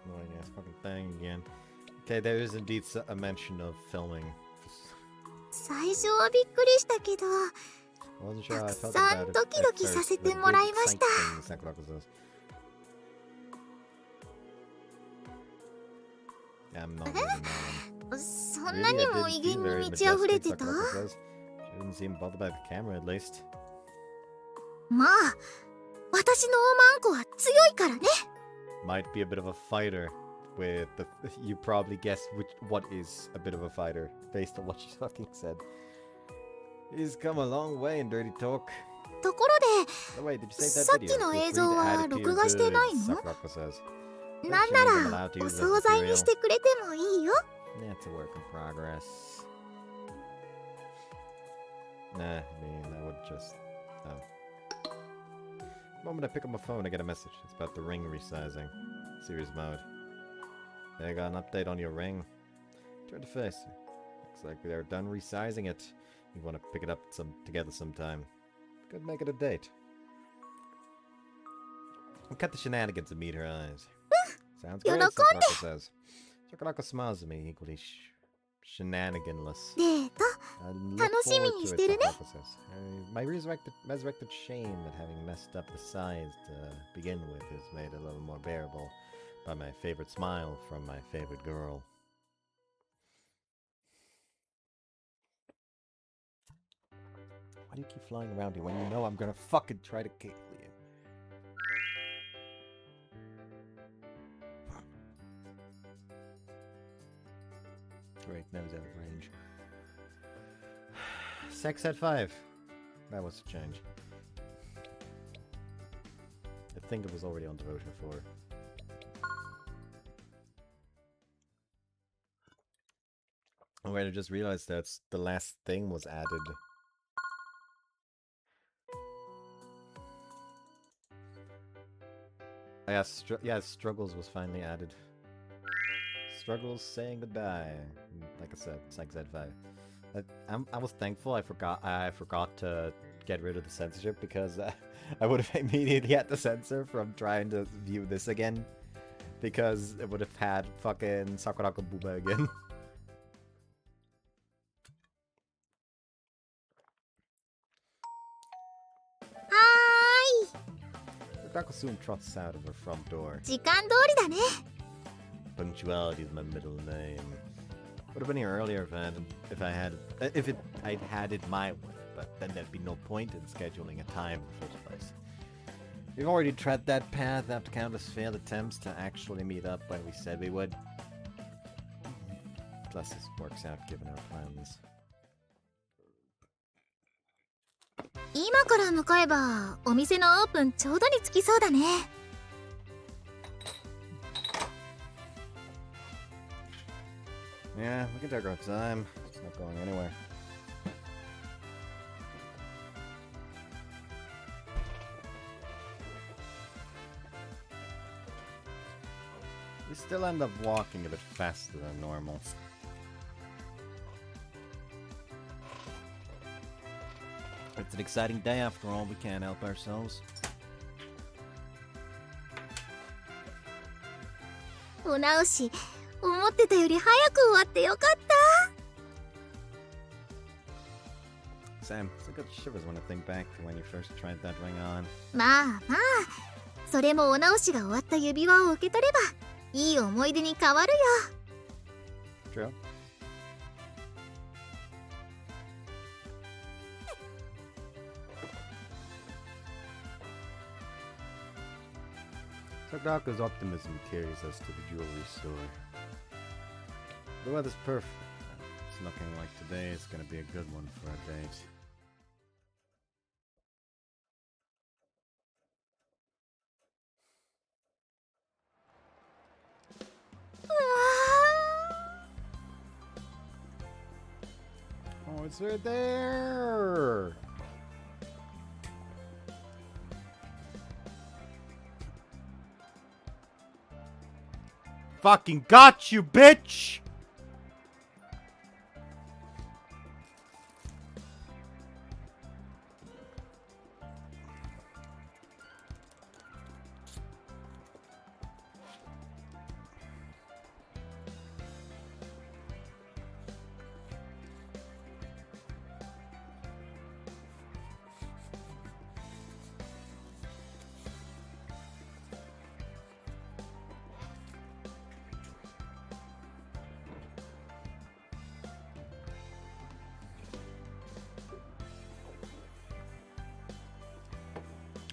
Annoying ass fucking thing again. Okay, there is indeed a mention of filming. 最初はびっくりしたけど、 I wasn't sure how I felt たくさ about ん it ドキ at ドキ first, させ but て it も did らいまし excite た。 things, Sakurako says. Yeah, I'm not really mad. そんなにも威厳に満ち溢れてた？ She didn't seem bothered by the camera, at least. まあ、私のおまんこは強いからね。 Might be a bit of a fighter. With the, you probably guessed what is a bit of a fighter based on what she fucking said. He's come a long way in dirty talk. ところ Oh, wait, did you save さ that っ video? きの Feel free 映像 to は add it to 録 your 画してない goods, の？ Sakurako says. なんならお惣菜にしてくれてもいいよ。 That's a work in progress. Nah, I mean, I would just... Oh. The moment I pick up my phone, I get a message. It's about the ring resizing. Series mode. They got an update on your ring. Turn to face. Looks like they're done resizing it. You want to pick it up together sometime. Could make it a date. And cut the shenanigans and meet her eyes. Sounds great, Sakurako says. Sakurako smiles at me, equally shenaniganless. デート I look 楽しみ forward に to し it, てるね Sakurako says. My resurrected shame at having messed up the size to begin with is made a little more bearable by my favorite smile from my favorite girl. Why do you keep flying around here when you know I'm gonna fucking try to kill you? Great, now he's out of range. Sex at 5. That was a change. I think it was already on Devotion 4. Oh wait, I just realized that's the last thing was added. Yeah, Struggles was finally added. Struggles saying goodbye. Like I said, Sex at 5. I was thankful I forgot to get rid of the censorship because I would have immediately had to censor from trying to view this again. Because it would have had fucking Sakurako-Booba again. Hi! Sakurako soon trots out of her front door. 時間通りだね Punctuality is my middle name. Would have been here earlier if I'd had it my way, but then there'd be no point in scheduling a time in the first place. We've already tread that path after countless failed attempts to actually meet up when we said we would. Plus, this works out given our plans. 今から向かえばお店のオープンちょうどに着きそうだね Yeah, we can take our time. It's not going anywhere. We still end up walking a bit faster than normal. It's an exciting day after all, we can't help ourselves. お直し思ってたより早く終わってよかった Sam, it's a good shivers when I think back to when you first tried that ring on. まあまあそれもお直しが終わった指輪を受け取ればいい思い出に変わるよ True. Sakurako's optimism carries us to the jewelry store. The weather's perfect. It's looking like today is gonna be a good one for a date. Oh, it's right there! Fucking got you, bitch!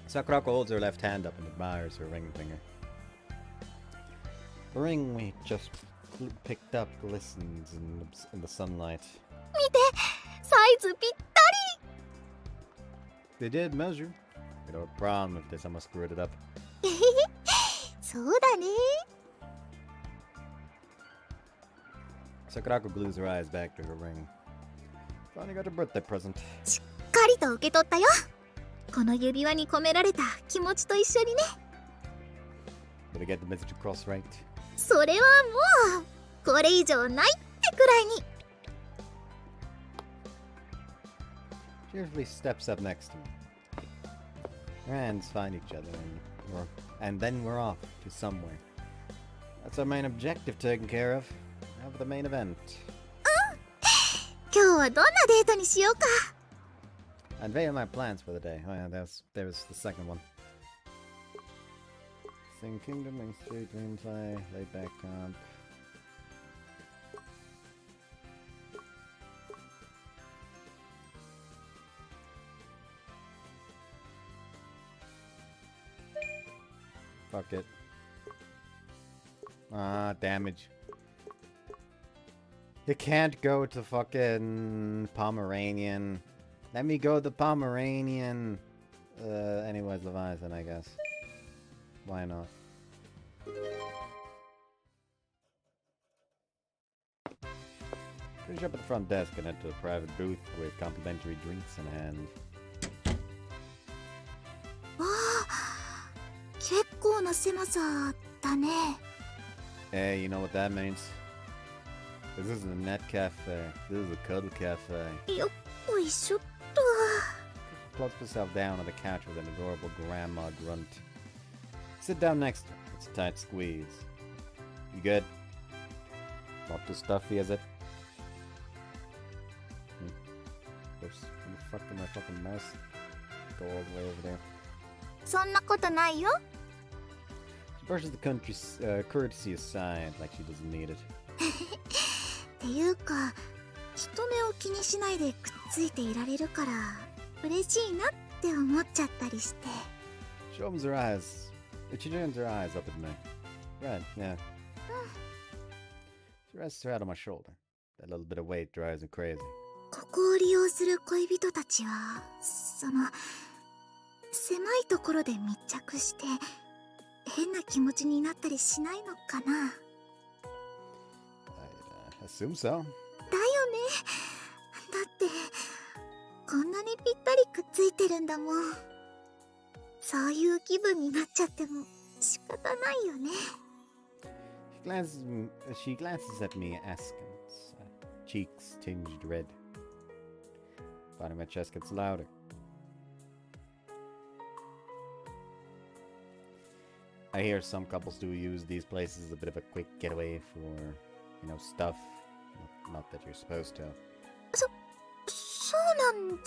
Sakurako holds her left hand up and admires her ring finger. The ring we just picked up glistens in the sunlight. 見てサイズぴった They did measure. You know, a problem if they somehow screwed it up. りそうだね Sakurako glues her eyes back to her ring. Finally got her birthday present. しっかりと受け取ったよ。この指輪に込められた気持ちと一緒にね。 Did I get the message across right? それはもうこれ以上ないってくらいに。 Cheerfully steps up next to me. Our hands find each other and then we're off to somewhere. That's our main objective taken care of. Now for the main event. 今日はどんなデートにしようか。 I unveiled my plans for the day. Oh yeah, there was the second one. Sing Kingdom, Main Street, Dream Play, Laid Back Camp. Fuck it. Ah, damage. You can't go to fucking Pomeranian. Let me go to Pomeranian. Anyways, Leviathan, I guess. Why not? Finish up at the front desk and head to a private booth with complimentary drinks in hand. わあ、結構な狭さだね。 Hey, you know what that means? This isn't a net cafe. This is a cuddle cafe. よっいしょっと。 Plots herself down on the couch with an adorable grandma grunt. Sit down next to her. It's a tight squeeze. You good? Not too stuffy, is it? Where the fuck did my fucking mouse go all the way over there? そんなことないよ。 She brushes the courtesy aside like she doesn't need it. っていうか、人目を気にしないでくっついていられるから嬉しいなって思っちゃったりして。 She opens her eyes. She turns her eyes up at me. Right, yeah. She rests her head on my shoulder. That little bit of weight drives me crazy. ここを利用する恋人たちは、狭いところで密着して変な気持ちになったりしないのかな。 I assume so. だよね。だってこんなにぴったりくっついてるんだもん。そういう気分になっちゃっても仕方ないよね。 She glances at me askance, cheeks tinged red. Finally, my chest gets louder. I hear some couples do use these places as a bit of a quick getaway for, you know, stuff. Not that you're supposed to. そうなんだ。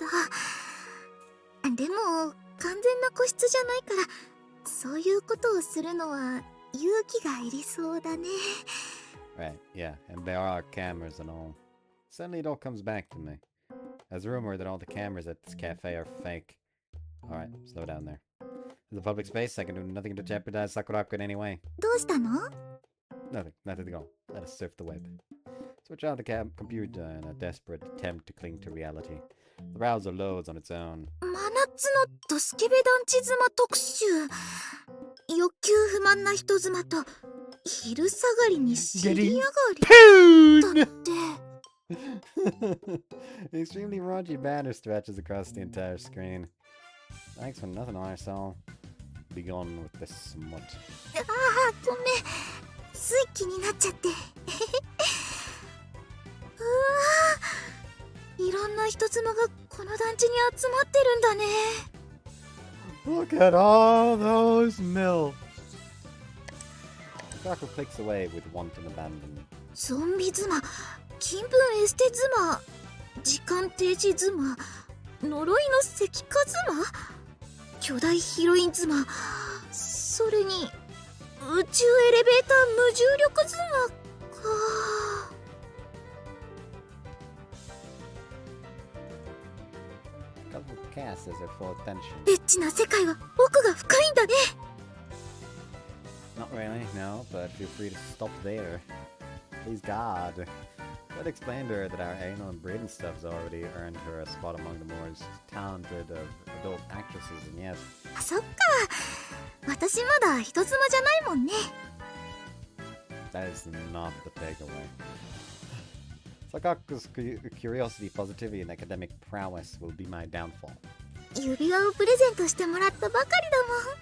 でも完全な個室じゃないからそういうことをするのは勇気がいりそうだね。 Right, yeah, and there are cameras and all. Suddenly it all comes back to me. There's a rumor that all the cameras at this cafe are fake. Alright, slow down there. It's a public space, I can do nothing to jeopardize Sakurako in any way. どうしたの？ Nothing to go. Let us surf the web. Switch on the computer in a desperate attempt to cling to reality. The browser loads on its own. 真夏のドスケベ団地妻特集。欲求不満な人妻と昼下がりに尻上がりだって。The extremely raunchy banner stretches across the entire screen. Thanks for nothing, Arsal. Be gone with this smut. ああ、ごめん。つい気になっちゃって。うわー、いろんな人妻がこの団地に集まってるんだね。 Look at all those milfs. The Sakurako clicks away with wanton abandon. ゾンビ妻、金粉エステ妻、時間停止妻、呪いの石化妻、巨大ヒロイン妻、それに宇宙エレベーター無重力妻か。Cast as her full attention. エッチな世界は奥が深いんだね。 Not really, no, but feel free to stop there. Please God. I'd explain to her that our anal and breathing stuff's already earned her a spot among the more talented of adult actresses, and yes. あ、そっか。私まだ人妻じゃないもんね。 That is not the takeaway. Sakaku's curiosity, positivity, and academic prowess will be my downfall. 指輪をプレゼントしてもらったばかりだもん。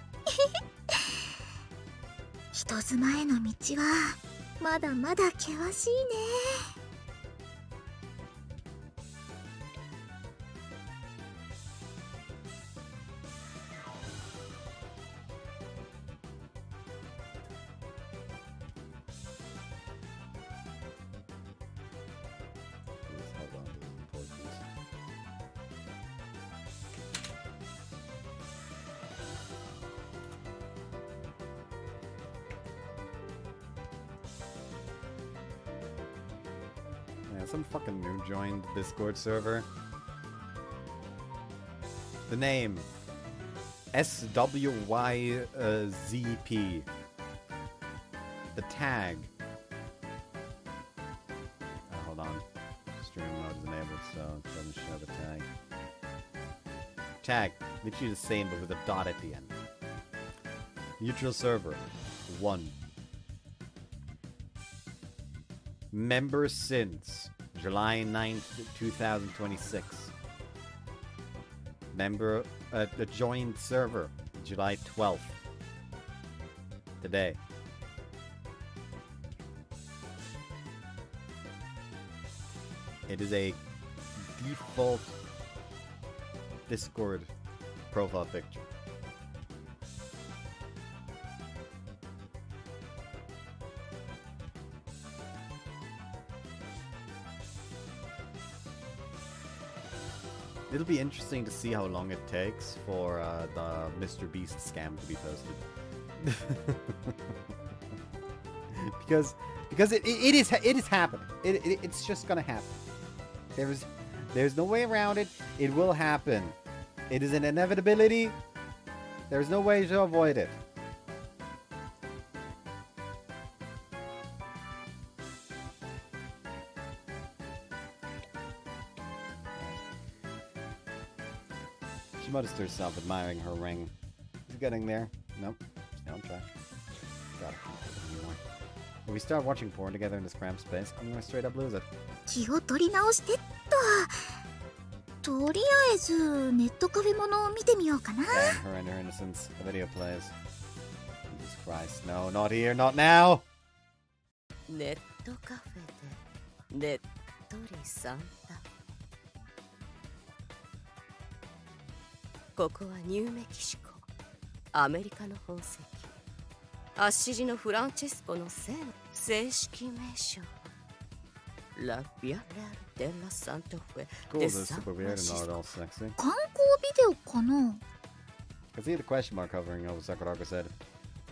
人妻への道はまだまだ険しいね。Please hold on to the torches. Yeah, some fucking new joined Discord server. The name SWYZP. The tag. Hold on. Stream mode is enabled, so it doesn't show the tag. Tag. Literally the same, but with a dot at the end. Neutral server. 1. Member since July 9th, 2026. Member, the joined server, July 12th. Today. It is a default Discord profile picture. It'll be interesting to see how long it takes for the Mr. Beast scam to be posted. because it is happening. It's just gonna happen. There's no way around it. It will happen. It is an inevitability. There's no way to avoid it. She mutters to herself, admiring her ring. Is it getting there? Nope. Still on track. Gotta keep it anymore. If we start watching porn together in this cramped space, I'm gonna straight up lose it. 気を取り直してっと。とりあえずネットカフェものを見てみようかな。 Damn her and her innocence. The video plays. Jesus Christ. No, not here, not now! ネットカフェでねっとりサンタ。ここはニューメキシコ、アメリカの宝石、アッシジのフランチェスコの姓の正式名称、ラビアレル・デラ・サントフェ Cool, で the サン super フ weird ラン and シ not ス at コ。 all sexy. 観光ビデオかな。 I see the question mark hovering over Sakurako said.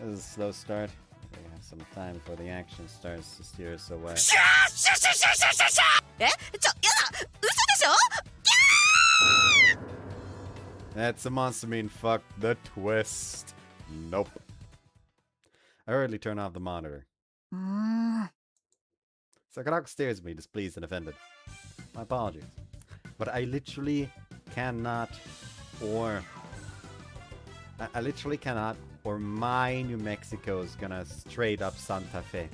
This is a slow start. We have some time before the action starts to steer us away. え、やだ、嘘でしょ。 That's a monster mean fuck the twist. Nope. I hurriedly turn off the monitor. Sakurako stares at me, displeased and offended. My apologies. But I literally cannot, or my New Mexico is gonna straight up Santa Fe.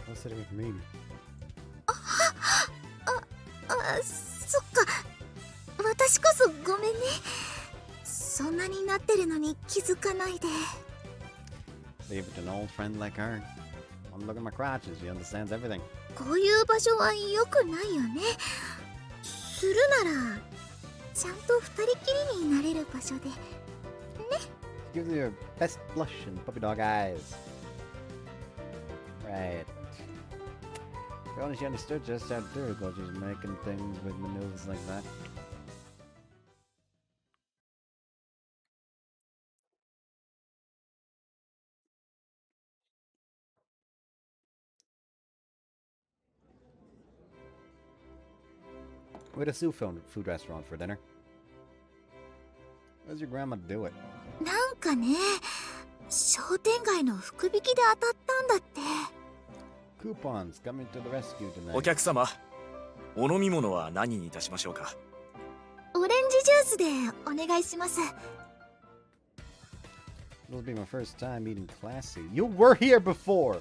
What's that even mean? そっか。私こそごめんね。そんなになってるのに気づかないで。 Leave it to an old friend like her. One look at my crotches, she understands everything. こういう場所は良くないよね。するならちゃんと二人きりになれる場所で。 She gives you her best blush and puppy dog eyes. Right. If only she understood just how difficult she's making things with maneuvers like that. We're at a food restaurant for dinner. How's your grandma do it? なんかね、商店街の福引きで当たったんだって。 Coupons coming to the rescue tonight. お客様、お飲み物は何にいたしましょうか。オレンジジュースでお願いします。 It'll be my first time eating classy. You were here before!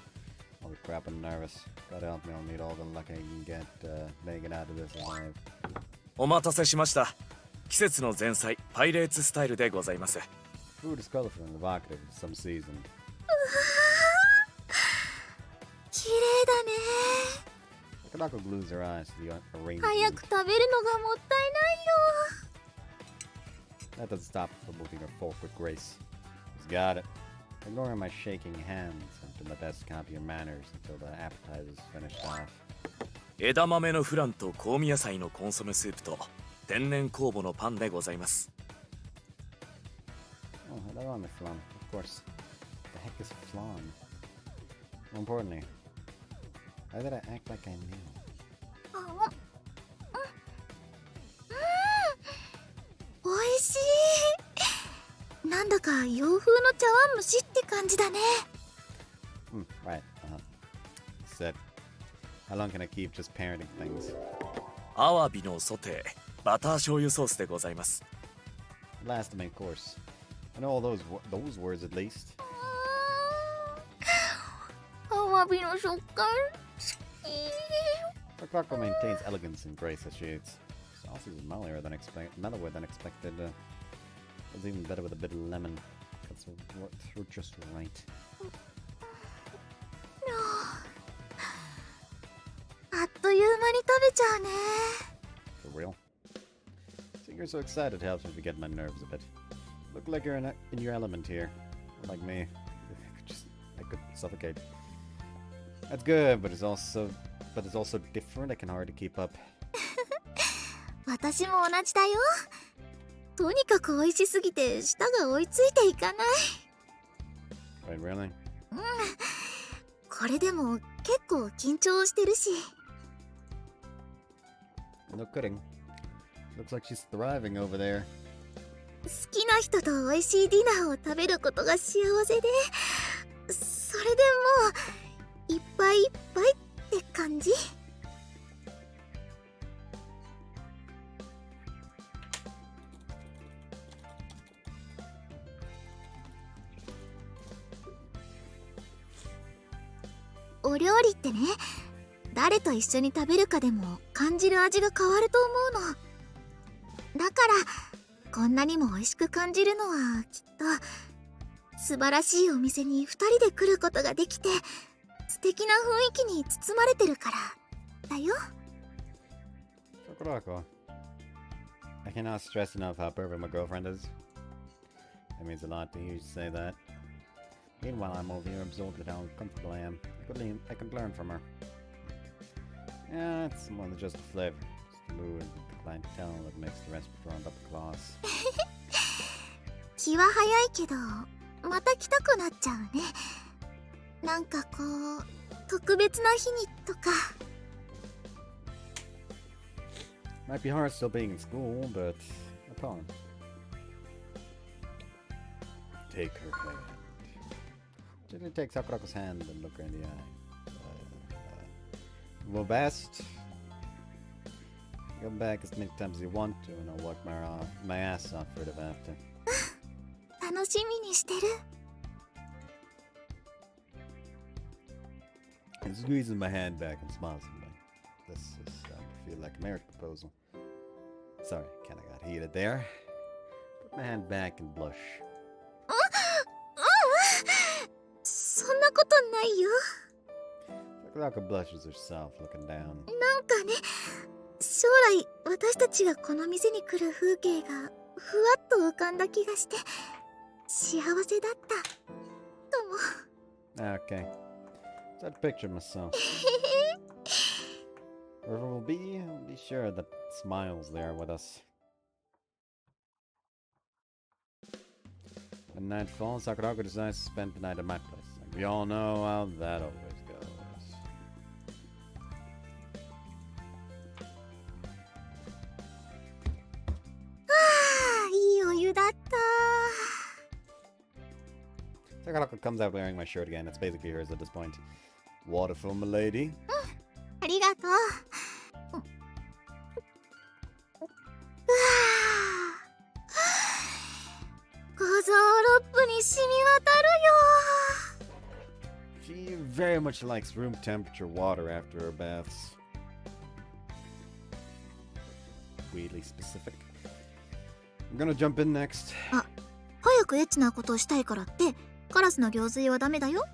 Holy crap, I'm nervous. God help me, I'll need all the luck I can get make it out of this alive. お待たせしました。季節の前菜パイレーツスタイルでございます。 Food is colorful and evocative of some season. 綺麗だね。 Sakurako glues her eyes to the arrangement. 早く食べるのがもったいないよ。 That doesn't stop her from moving her fork with grace. She's got it. Ignoring my shaking hands, and do my best to copy your manners until the appetizer's finished off. 枝豆のフランと香味野菜のコンソメスープと天然酵母のパンでございます。 Oh, hello, I'm a flan. Of course. The heck is flan? More importantly, why did I act like I knew? おいしい。なんだか洋風の茶碗蒸しって感じだね。Right. Said, how long can I keep just parenting things? アワビのソテー、バター醤油ソースでございます。 Last main course. I know all those words at least. アワビの食感好き。 Sakurako maintains elegance and grace as she eats. Sauce is mellower than expected. It's even better with a bit of lemon. Cuts through just right. あっという間に食べちゃうね。 For real? Seeing you're so excited helps me to get my nerves a bit. Look like you're in your element here. Like me. I could suffocate. That's good, but it's also different. I can hardly keep up. 私も同じだよ。とにかく美味しすぎて舌が追いついていかない。 Wait, really? これでも結構緊張してるし。 No kidding. Looks like she's thriving over there. 好きな人と美味しいディナーを食べることが幸せで、それでもういっぱいいっぱいって感じ。お料理ってね、誰と一緒に食べるかでも感じる味が変わると思うの。だからこんなにも美味しく感じるのはきっと素晴らしいお店に2人で来ることができて素敵な雰囲気に包まれてるからだよ。 Sakurako. I cannot stress enough how perfect my girlfriend is. It means a lot to hear you say that. Meanwhile, I'm over here absorbed with how comfortable I am. I could learn from her. Yeah, it's more than just the flavor. It's the mood, the clientele that makes the restaurant up class. 気は早いけどまた来たくなっちゃうね。なんかこう特別な日にとか。 Might be hard still being in school, but upon. Take her hand. Gently take Sakurako's hand and look her in the eye. Well, best. Come back as many times as you want to, and I'll work my ass off for it after. 楽しみにしてる。 And squeezes my hand back and smiles at me. This is starting to feel like a marriage proposal. Sorry, kinda got heated there. Put my hand back and blush. そんなことないよ。 Sakurako blushes herself, looking down. なんかね、将来私たちがこの店に来る風景がふわっと浮かんだ気がして幸せだったとも。 Okay. So I'd picture myself. Wherever we'll be sure that Smile's there with us. When night falls, Sakurako decides to spend the night at my place. And we all know how that always goes. いいお湯だった。 Sakurako comes out wearing my shirt again. It's basically hers at this point. Waterful, milady. ありがとう。五臓六腑に染み渡るよ。She very much likes room temperature water after her baths. Weirdly specific. I'm gonna jump in next. 早くエッチなことをしたいからってカラスの行水はダメだよ。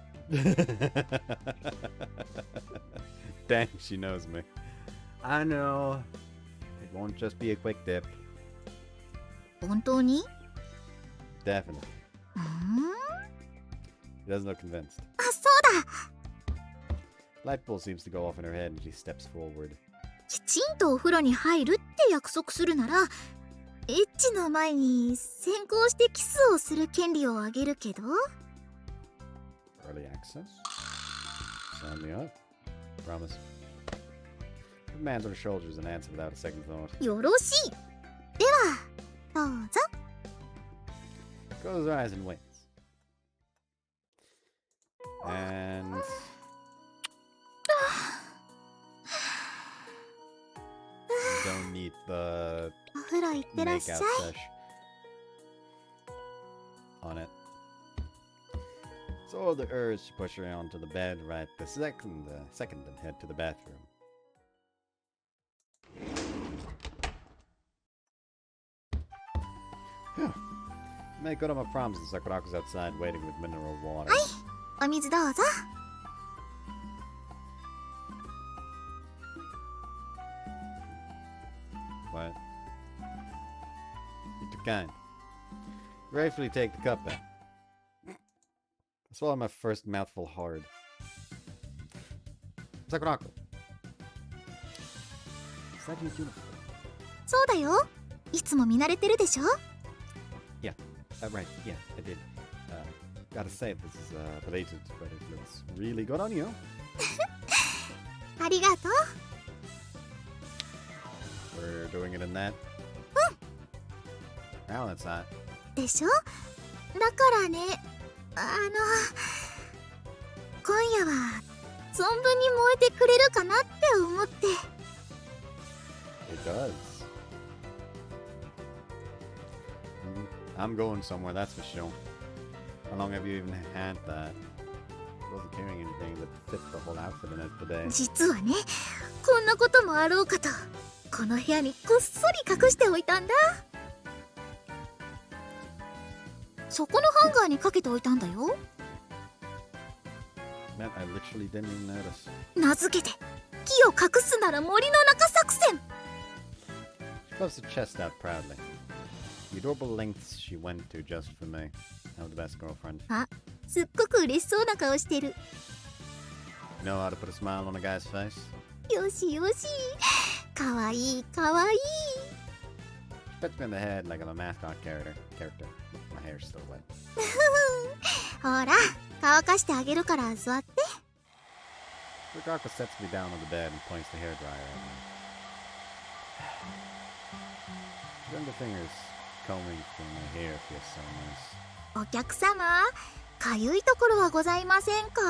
Dang, she knows me. I know. It won't just be a quick dip. 本当に？ Definitely. She doesn't look convinced. あ、そうだ。 Light bulb seems to go off in her head and she steps forward. きちんとお風呂に入るって約束するなら、エッチの前に先行してキスをする権利をあげるけど。 Early access? Sign me up. Promise. Put hands on her shoulders and answer without a second thought. よろしい。では、どうぞ。 Close her eyes and waits. And... you don't need the お風呂行ってらっしゃ makeout い。 sesh on it. So the urge to push her onto the bed right the second and head to the bathroom. Phew. Made good on my promise and Sakurako's outside waiting with mineral water. お水どうぞ。 What? You're too kind. Gratefully take the cup then. I swallowed my first mouthful hard. Sakurako. Is that your uniform? そうだよ。いつも見慣れてるでしょ。 Yeah. Right. Yeah, I did. Gotta say, this is belated, but it looks really good on you. ありがとう。 We're doing it in that. Now that's hot. でしょ。だからね、今夜は存分に燃えてくれるかなって思って。 It does. I'm going somewhere, that's for sure. How long have you even had that? I wasn't carrying anything that fit the whole outfit in it today. 実はね、こんなこともあろうかと、この部屋にこっそり隠しておいたんだ。そこのハンガーにかけておいたんだよ。 Man, I literally didn't even notice. 名付けて、木を隠すなら森の中作戦。 She puffs her chest out proudly. The adorable lengths she went to just for me. I'm the best girlfriend. あ、すっごく嬉しそうな顔してる。 You know how to put a smile on a guy's face? よしよし。かわいいかわいい。 She pets me in the head like I'm a mascot character. My hair's still wet. ほら、乾かしてあげるから座って。 Sakurako sets me down on the bed and points the hairdryer at me. She runs her fingers combing through my hair feels so nice. お客様、かゆいところはございませんか？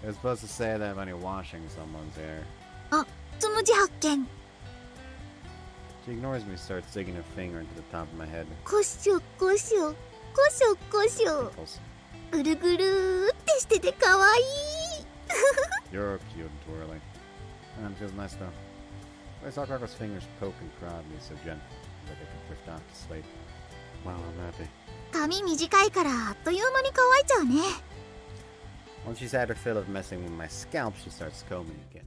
You're supposed to say that when you're washing someone's hair. あ、つむじ発見。 She ignores me and starts digging her finger into the top of my head. こしょこしょ、こしょこしょ。 Pickles. ぐるぐるーってしててかわいい。 You're cute and twirly. And it feels nice though. I saw Sakurako's fingers poke and prod me so gently that I could drift off to sleep. Wow, I'm happy. 髪短いからあっという間に乾いちゃうね。 Once she's had her fill of messing with my scalp, she starts combing again.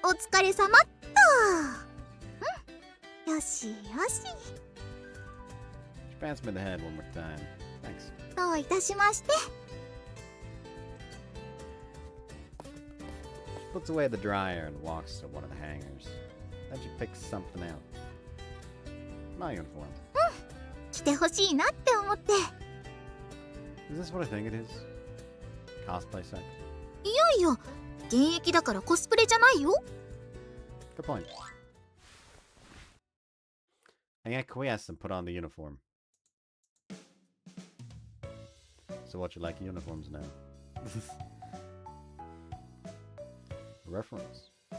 お疲れ様っと。うん、よしよし。 She pats me in the head one more time. Thanks. どういたしまして。 She puts away the dryer and walks to one of the hangers. Then she picks something out. My uniform. 着てほしいなって思って。 Is this what I think it is? Cosplay set? いやいや、現役だからコスプレじゃないよ。 Good point. I acquiesce and put on the uniform. So what, you like uniforms now? Reference. I'm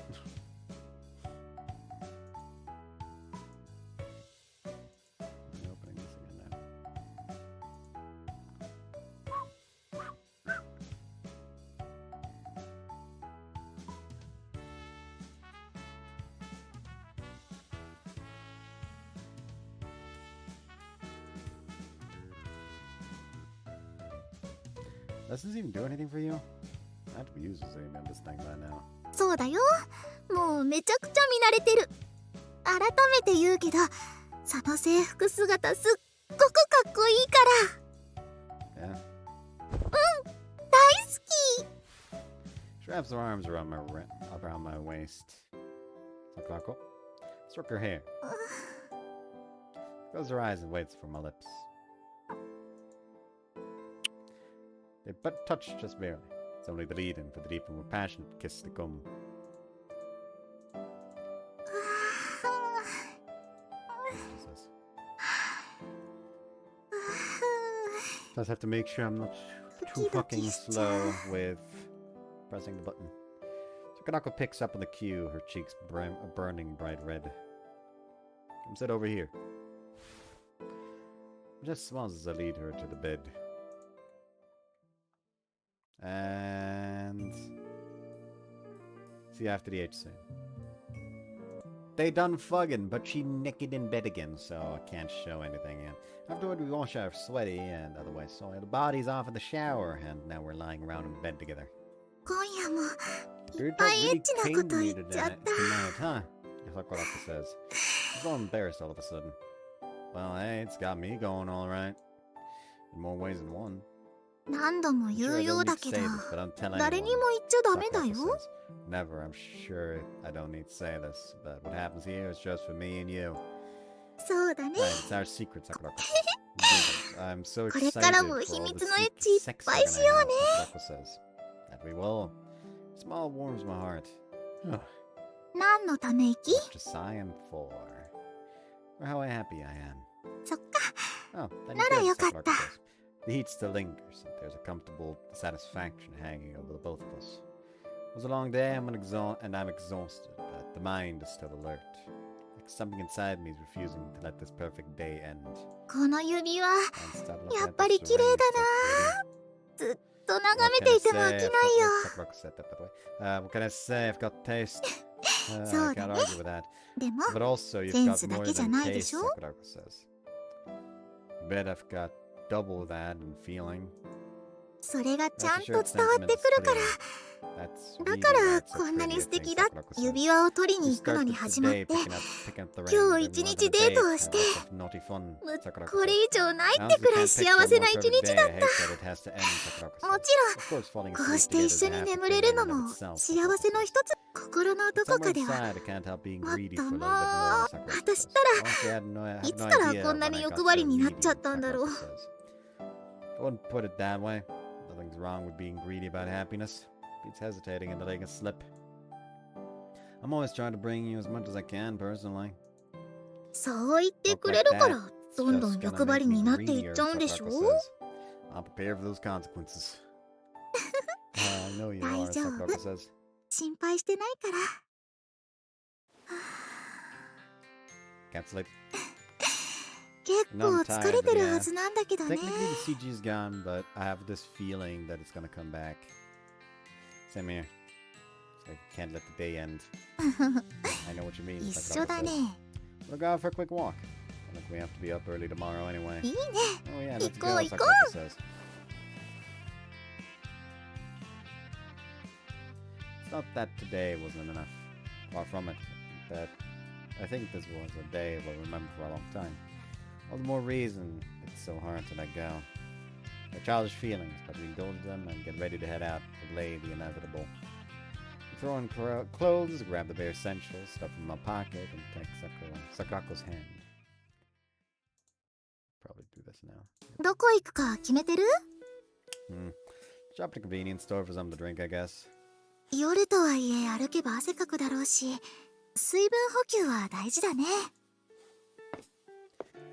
opening this again now. Doesn't even do anything for you? I have to be used to saying this thing by now. そうだよ。もうめちゃくちゃ見慣れてる。改めて言うけど、その制服姿すっごくかっこいいから。Yeah? 大好き。She wraps her arms around my waist. Sakurako, stroke her hair. Closes her eyes and waits for my lips. They but touch just barely. It's only the lead-in for the deep and more passionate kiss to come. She says. Just have to make sure I'm not too fucking slow with pressing the button. Sakurako picks up on the cue, her cheeks burning bright red. Come sit over here. Just smiles as I lead her to the bed. And see after the H scene. They done fugging, but she naked in bed again, so I can't show anything yet. Afterward, we wash our sweaty and otherwise soiled bodies off in the shower, and now we're lying around in bed together. 今夜も Dude, いっぱい that エ really ッチなこ pained と me 言っちゃった tonight, huh? Sakurako says. She's all embarrassed all of a sudden. Well, hey, it's got me going all right. In more ways than one. 何度も I'm 言 sure う I よ don't うだ need to け say ど this, but don't tell 誰に anyone. も言っちゃダメだ Sakurako よ says. Never, I'm sure I don't need to say this, but what happens here is just for me and you. そうだね Right, it's our secret, Sakurako. I'm so これ excited から for も all 秘 the 密のエッ secret チいっ sex ぱ we're い gonna しよう have, ね Sakurako says. That we will. Small warms my heart. 何のため息 Just I am for how happy I am. そっか Oh, then なら good, よかった Sakurako says. The heat still lingers, and there's a comfortable satisfaction hanging over the both of us. It was a long day, I'm exhausted, but the mind is still alert. Like something inside me is refusing to let this perfect day end. この指輪 And start looking や at っぱり this 綺麗 ring, だ so な pretty. ずっと What 眺め can て I いても飽 say? きないよ Sakurako said that, by the way. What can I say? I've got taste. I そうだ can't ね argue with that. でも But also, you've セン got スだ more けじゃ than ないで taste, しょ Sakurako says. I bet I've got double that in feeling. それがちゃん Rest と assured, 伝わっ sentiment て is くるから clear. That's だ really から why it's so こんな pretty に to 素 think, 敵だ Sakurako says. 指輪を取り You に行くの started に the 始まっ day て picking up the ring. 今 Then 日一 went 日 on a デート date をして and lots of naughty fun, もう Sakurako これ says. 以上ないっ I て honestly くらい can't 幸 picture a せ more な一 perfect 日 day. だ I っ hate that it has to end, Sakurako もち says. Of course, falling ろんこう asleep して一 together 緒 is に an 眠 epic れ thing る in の and of も itself, 幸 Sakurako せの says. 一つ心のど But こか somewhere では inside, I can't help being もっ greedy と for a も little bit more, う Sakurako 私 says. ったら Honestly, I have い no つから idea こんな when に I 欲 got 張り so になっ greedy, ちゃったんだろう Sakurako says. I wouldn't put it that way. Nothing's wrong with being greedy about happiness. Beats hesitating and letting it slip. I'm always trying to bring you as much as I can, personally. そう言ってくれるからどんどん欲張りになっていっちゃうんでしょ I'm prepared for those consequences. I know you are, 大丈夫 Sakurako says. 心配してないから Can't sleep. 結構疲れてるはずなんだけどね Technically, the CG's gone, but I have this feeling that it's gonna come back. Same here. So I can't let the day end. I know what you mean. 一緒だ Sakurako ね says. We'll go out for a quick walk. I think we have to be up early tomorrow anyway. いいね Oh yeah, let's go, 行こう Sakurako says. It's not that today wasn't enough. Far from it. That I think this was a day we'll remember for a long time. All the more reason it's so hard to let go. They're childish feelings, but we indulge them and get ready to head out to delay the inevitable. We throw on clothes, grab the bare essentials, stuff in my pocket, and take Sakurako's hand. Probably do this now. どこ行くか決めてる Shop at a convenience store for something to drink, I guess. 夜とはいえ歩けば汗かくだろうし水分補給は大事だね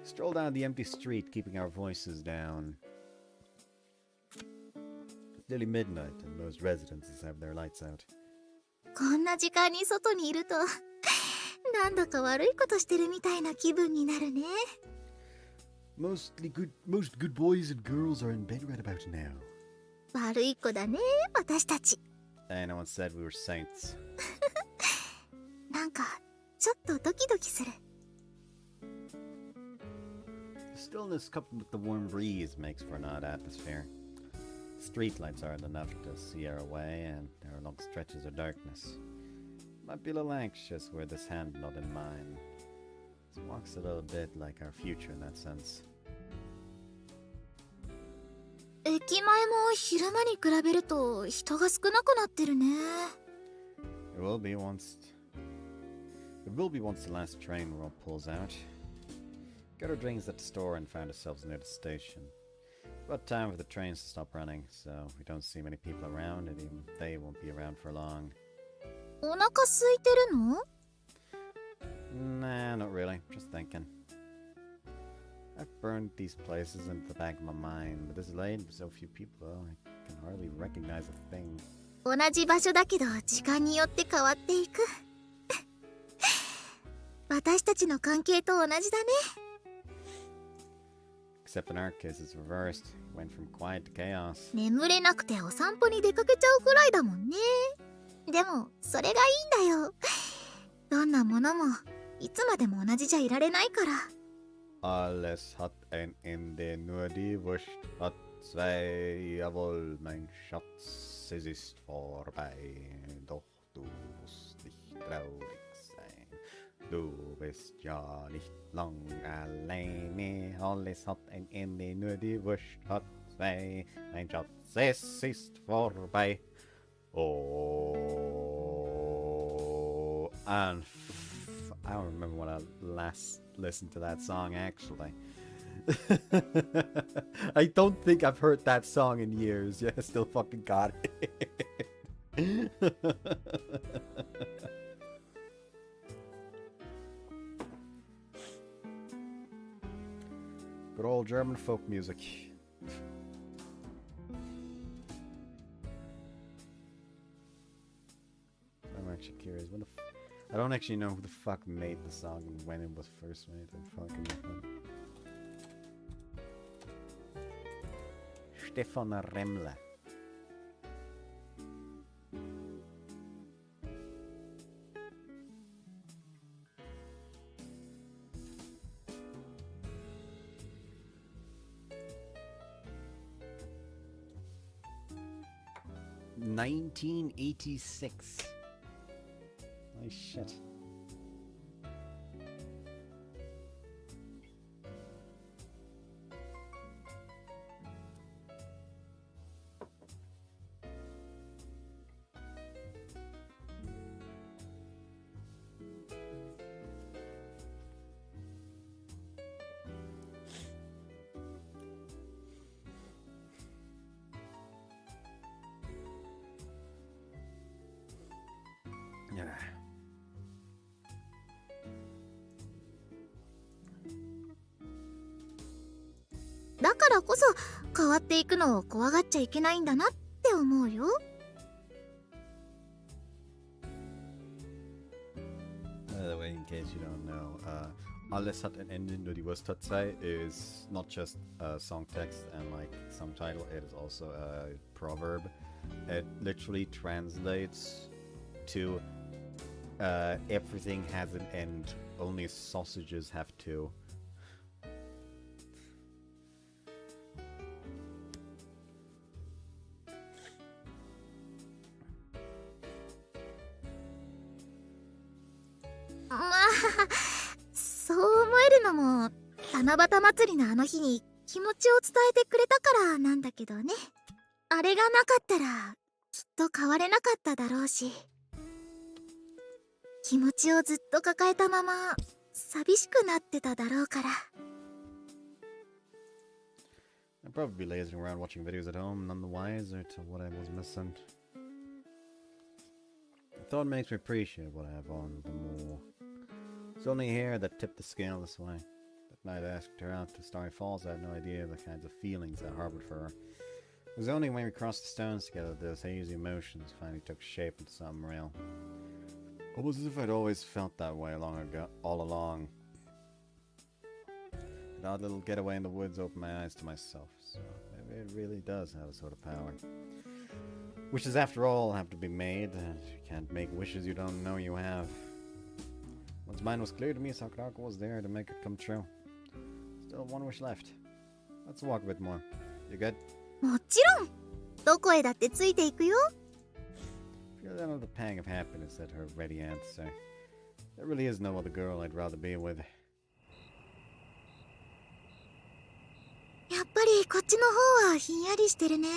Stroll down the empty street, keeping our voices down. It's nearly midnight, and most residences have their lights out. こんな時間に外にいるとなんだか悪いことしてるみたいな気分になるね Most good boys and girls are in bed right about now. 悪い子だね私たち And no one said we were saints. なんかちょっとドキドキする The stillness coupled with the warm breeze makes for an odd atmosphere. It's streetlights aren't enough to see our way, and there are long stretches of darkness. Might be a little anxious with this hand not in mine. This walks a little bit like our future in that sense. 駅前も昼間に比べると人が少なくなってるね。It will be once the last train roll pulls out. Got our drinks at the store and found ourselves near the station. About time for the trains to stop running, so we don't see many people around, and even they won't be around for long. お腹空いてるの？ Nah, not really. Just thinking. I've burned these places into the back of my mind, but this late with so few people, I can hardly recognize a thing. 同じ場所だけど時間によって変わっていく。私たちの関係と同じだね。Except in our case, it's reversed. Went from quiet to chaos. 眠れなくてお散歩に出かけちゃうくらいだもんね。でもそれがいいんだよ。どんなものもいつまでも同じじゃいられないから。Alles hat ein Ende, nur die Wurst hat zwei. Jawohl, mein Schatz, es ist vorbei. Doch du musst nicht traurig sein. Du bist ja nicht lang alleine. Alles hat ein Ende, nur die Wurst hat zwei. Mein Schatz, es ist vorbei. Oh, and I don't remember when I last listened to that song, actually. I don't think I've heard that song in years. Yeah, I still fucking got it. Good old German folk music. I'm actually curious. I don't actually know who the fuck made the song and when it was first made. I'm fucking Stefan Remmler. $1986. Holy shit. Yeah. だからこそ変わっていくのを怖がっちゃいけないんだなって思うよ。By the way, in case you don't know, Alles hat ein Ende, nur die Wurst hat zwei is not just a song text and like some title, it is also a proverb. It literally translates to everything has an end, only sausages have two.そう思えるのも七夕祭りのあの日に気持ちを伝えてくれたからなんだけどね。あれがなかったらきっと変われなかっただろうし、気持ちをずっと抱えたまま寂しくなってただろうから。I'd probably be lazing around watching videos at home, none the wiser to what I was missing. The thought makes me appreciate what I have on the more. It's only here that tipped the scale this way. That night I asked her out to Starry Falls, I had no idea of the kinds of feelings I harbored for her. It was only when we crossed the stones together that those hazy emotions finally took shape into something real. Almost as if I'd always felt that way all along. That odd little getaway in the woods opened my eyes to myself, so maybe it really does have a sort of power. Wishes, after all, have to be made. You can't make wishes you don't know you have. Once mine was clear to me, Sakurako was there to make it come true. Still one wish left. Let's walk a bit more. You good? もちろん。どこへだってついていくよ。 Feel another pang of happiness at her ready answer. There really is no other girl I'd rather be with. やっぱりこっちの方はひんやりしてるね。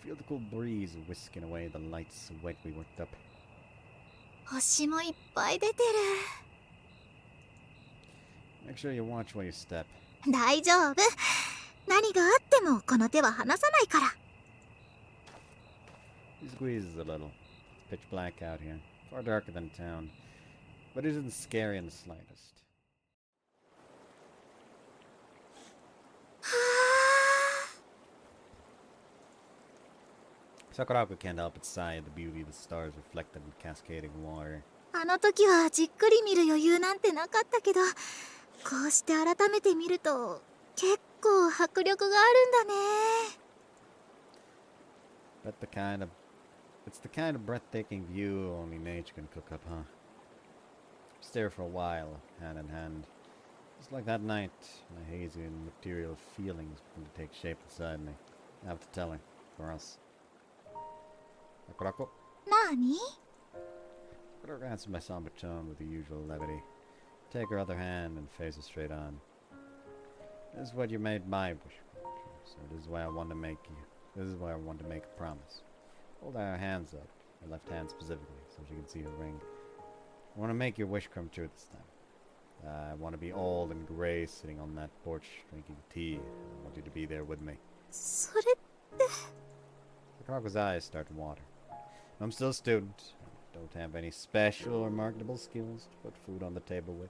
Feel the cool breeze whisking away the light sweat we worked up. 星もいっぱい出て Make sure you watch where you step. る。大丈夫。何があってもこの手は離さないから。 He squeezes a little. It's pitch black out here, far darker than town, but it isn't scary in the slightest. は Sakurako can't help but sigh at the beauty of the stars reflected in cascading water. あの時はじっくり見る余裕なんてなかったけど、こうして改めて見ると結構迫力があるんだね。 It's the kind of breathtaking view only nature can cook up, huh? Stare for a while, hand in hand. Just like that night, my hazy and material feelings begin to take shape inside me. I have to tell her, for us. Sakurako? なに？ Sakurako answered my somber tone with the usual levity. Take her other hand and face her straight on. This is what you made my wish come true, so this is why I want to make you. This is why I want to make a promise. Hold our hands up, her left hand specifically, so she can see her ring. I want to make your wish come true this time. I want to be old and gray sitting on that porch drinking tea. I want you to be there with me. それって。 Sakurako's eyes start to water. I'm still a student. I don't have any special or marketable skills to put food on the table with.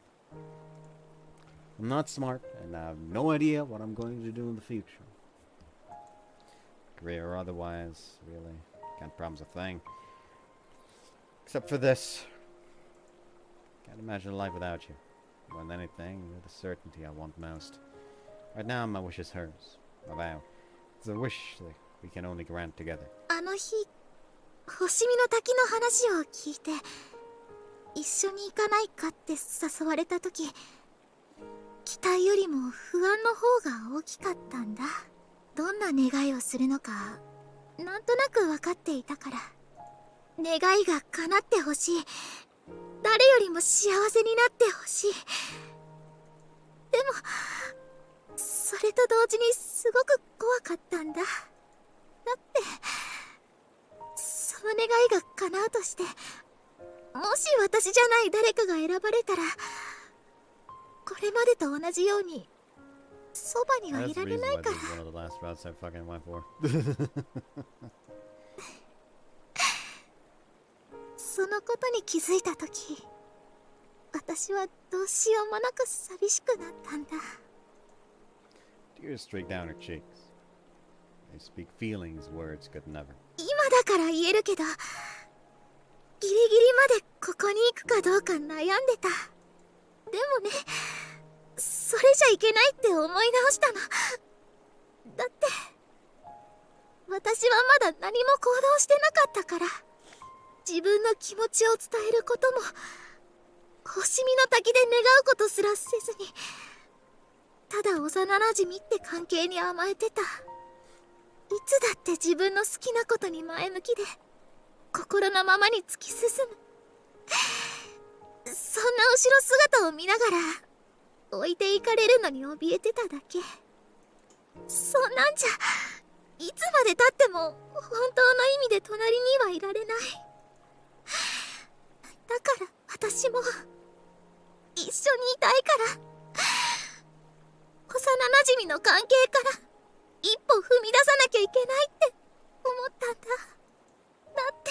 I'm not smart, and I have no idea what I'm going to do in the future. Career or otherwise, really. Can't promise a thing. Except for this. Can't imagine a life without you. More than anything, you're the certainty I want most. Right now, my wish is hers. A vow. It's a wish that we can only grant together. あの日、星見の滝の話を聞いて、一緒に行かないかって誘われた時、期待よりも不安の方が大きかったんだ。どんな願いをするのか、なんとなく分かっていたから。願いが叶ってほしい。誰よりも幸せになってほしい。でも、それと同時にすごく怖かったんだ。だって、その願いが叶うとして、もし私じゃない誰かが選ばれたら、これまでと同じようにそばにはいられないから。そのことに気づいたとき、私はどうしようもなく寂しくなったんだ。 Tears streak down her cheeks. They speak feelings words could never. 今だから言えるけど、ギリギリまでここに行くかどうか悩んでた。でもね、それじゃいけないって思い直したの。だって私はまだ何も行動してなかったから。自分の気持ちを伝えることも、星見の滝で願うことすらせずに、ただ幼なじみって関係に甘えてた。いつだって自分の好きなことに前向きで、心のままに突き進む。そんな後ろ姿を見ながら置いていかれるのに怯えてただけ。そんなんじゃいつまでたっても本当の意味で隣にはいられない。だから私も一緒にいたいから、幼なじみの関係から一歩踏み出さなきゃいけないって思ったんだ。だって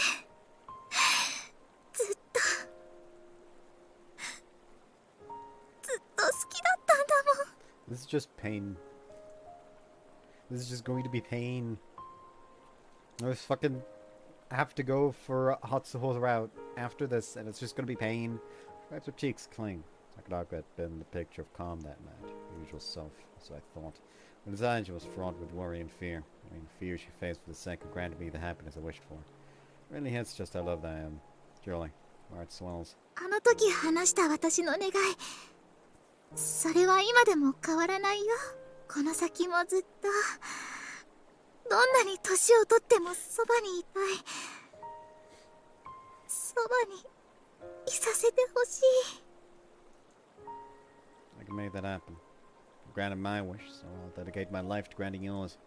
ずっと好きだったんだもん。 This is just pain. This is just going to be pain. I fucking have to go for Hatsuho's route after this, and it's just going to be pain. Perhaps her cheeks cling. Sakurako had been the picture of calm that night, her usual self, so I thought. But inside she was fraught with worry and fear. I mean, fear she faced for the sake of granting me the happiness I wished for. Really hits just how loved I am. Truly, my heart swells. あの時話した私の願い、それは今でも変わらないよ。この先もずっと。どんなに年をとってもそばにいたい。そばにいさせてほしい。 I can make that happen. You granted my wish, so I'll dedicate my life to granting yours.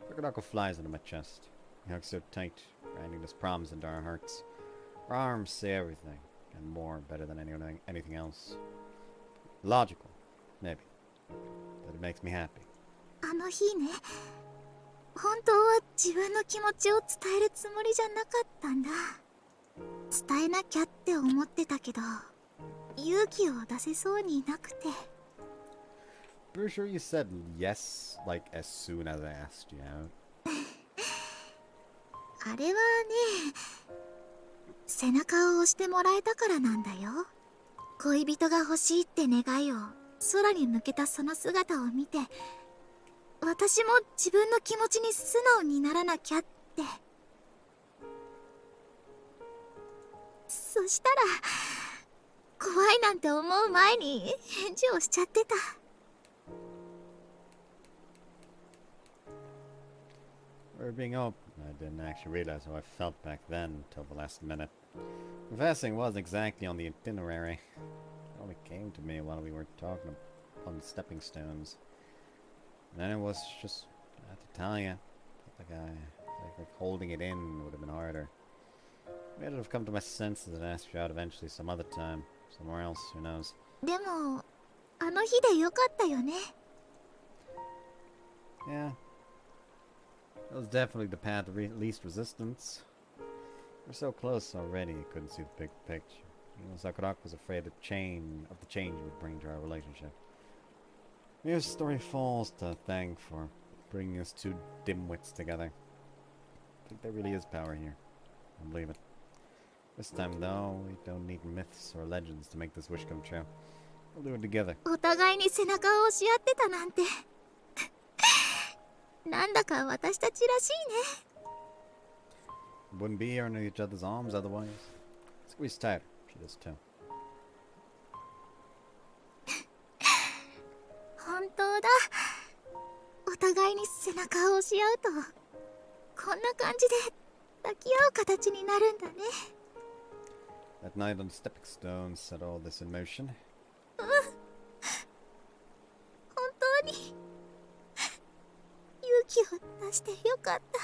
Sakurako flies into my chest. He hugs so tight, grinding this promise into our hearts. Our arms say everything, and more better than anything else. Logical, maybe. But it makes me happy. あの日ね、本当は自分の気持ちを伝えるつもりじゃなかったんだ。伝えなきゃって思ってたけど、勇気を出せそうになくて。 Pretty sure you said yes, like as soon as I asked you out. あれはね、背中を押してもらえたからなんだよ。恋人が欲しいって願いを空に向けたその姿を見て、私も自分の気持ちに素直にならなきゃって。そしたら怖いなんて思う前に返事をしちゃってた。 We're being open. I didn't actually realize how I felt back then until the last minute. Confessing wasn't exactly on the itinerary. It only came to me while we were talking on the stepping stones. And then it was just, I have to tell you, like holding it in would have been harder. Maybe I'd have come to my senses and asked you out eventually some other time. Somewhere else, who knows. でもあの日でよかったよね。 Yeah. That was definitely the path of least resistance. We're so close already, you couldn't see the big picture. You know, Sakurako was afraid of the change it would bring to our relationship. Maybe the story falls to thank for bringing us two dimwits together. I think there really is power here. I believe it. This time, though, we don't need myths or legends to make this wish come true. We'll do it together. お互いに背中を押し合ってたなんてなんだか私たちらしいね。 Wouldn't be here under each other's arms otherwise. Squeeze tighter. She does too. 本当だ。お互いに背中を押し合うとこんな感じで抱き合う形になるんだね。 That night on the stepping stones set all this in motion. 本当に勇気を出してよかった。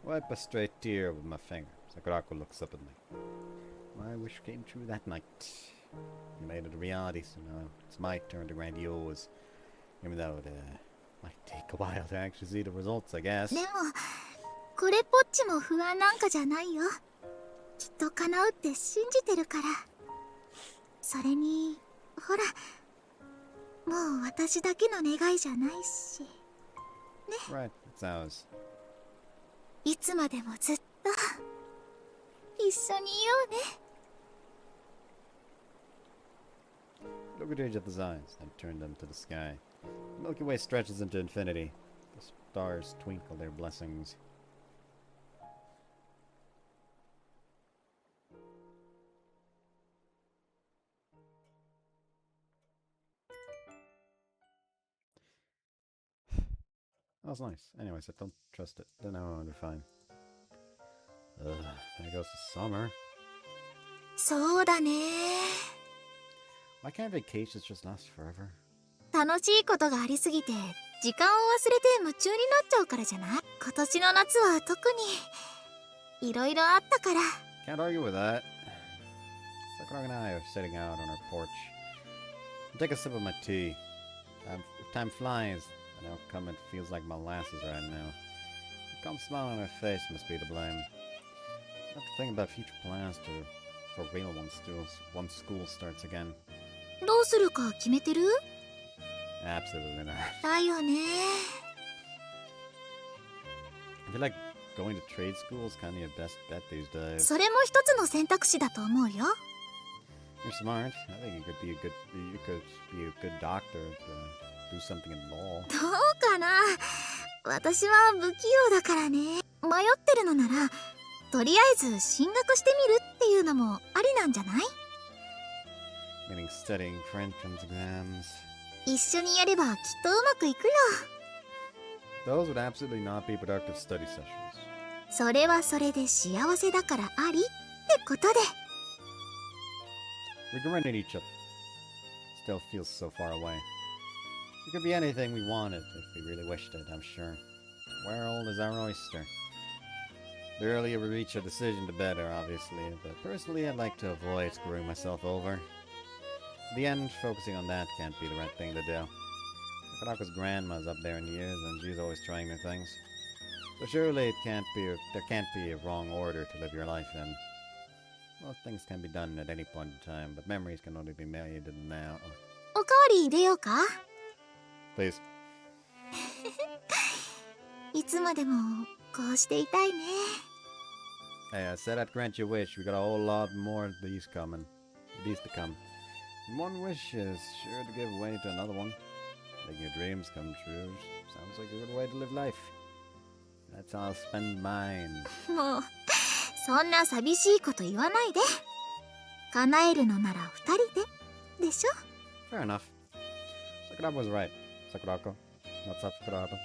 Wipe a straight tear with my finger. Sakurako looks up at me. My wish came true that night. You made it a reality, so now it's my turn to grant yours. Even though it might take a while to actually see the results, I guess. でもこれっぽっちも不安なんかじゃないよ。きっと叶うって信じてるから。それにほら、もう私だけの願いじゃないしね。 Right, it's ours. いつまでもずっと一緒にいようね。 Look at each other's eyes, then turn them to the sky. The Milky Way stretches into infinity. The stars twinkle their blessings. That was nice. Anyways, I don't trust it. Don't know how to find. Ugh, there goes the summer. そうだね。 Why can't vacations just last forever? 楽しいことがありすぎて時間を忘れて夢中になっちゃうからじゃない？今年の夏は特にいろいろあったから。 Can't argue with that. Sakurako and I are sitting out on our porch. I take a sip of my tea. If time flies, an outcome it feels like molasses right now. The calm smile on her face must be to blame. I have to think about future plans for real once school starts again. どうするか決めてる？ Absolutely not. だよね。 I feel like going to trade school is kind of your best bet these days. それも一つの選択肢だと思うよ。 You're smart. I think you could be a good doctor to do something in law. どうかな。私は不器用だからね。迷ってるのならとりあえず進学してみるっていうのもありなんじゃない？ Meaning studying for entrance exams. 一緒にやればきっとうまくいくよ。 Those would absolutely not be productive study sessions. それはそれで幸せだからありってことで。 We grin at each other. Still feels so far away. It could be anything we wanted if we really wished it, I'm sure. The world is our oyster. The earlier we reach a decision, the better, obviously, but personally I'd like to avoid screwing myself over. In the end, focusing on that can't be the right thing to do. Sakurako's grandma's up there in years, and she's always trying new things. So surely there can't be a wrong order to live your life in. Most things can be done at any point in time, but memories can only be made in the now. おかわり入れようか。 Please. いつまでもこうしていたいね。 Hey, I said I'd grant you a wish. We got a whole lot more of these coming. These to come. And one wish is sure to give way to another one. Making your dreams come true sounds like a good way to live life. That's how I'll spend mine. もうそんな寂しいこと言わないで。叶えるのなら二人ででしょ。 Fair enough. Sakuraba was right. Sakurako. Not Sakuraba.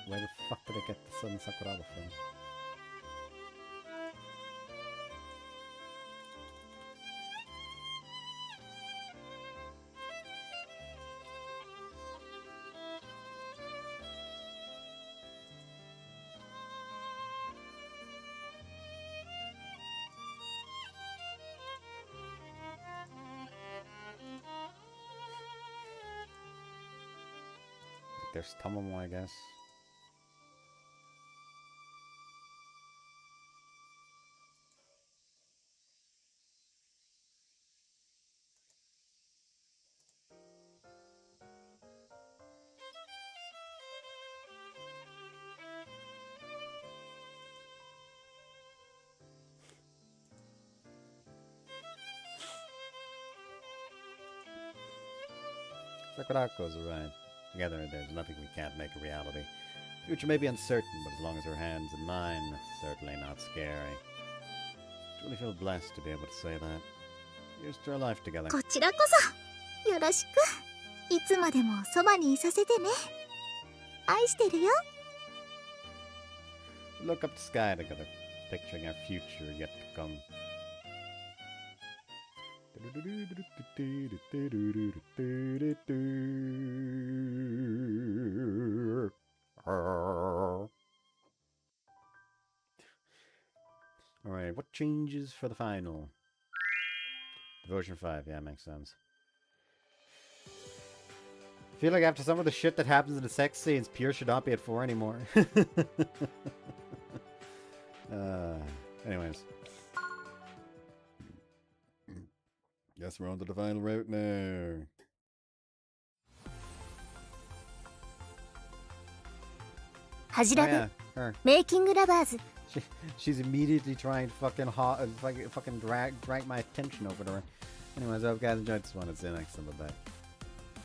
Where the fuck did I get the sudden Sakuraba from? There's Tomomo, I guess. Sakurako's right. Together, there's nothing we can't make a reality. The future may be uncertain, but as long as her hand's in mine, it's certainly not scary. I truly feel blessed to be able to say that. Here's to our life together. こちらこそよろしく。いつまでもそばにいさせてね。愛してるよ。 Look up the sky together, picturing our future yet to come. Alright, what changes for the final? Devotion 5, yeah, makes sense. I feel like after some of the shit that happens in the sex scenes, Pure should not be at 4 anymore. Anyways. Guess we're on to the final route now. ハジラ Oh, ブ yeah, her. メイキングラバーズ。 She's immediately trying to fucking drag my attention over to her. Anyways, I hope you guys enjoyed this one. I'll see you next time. Bye-bye.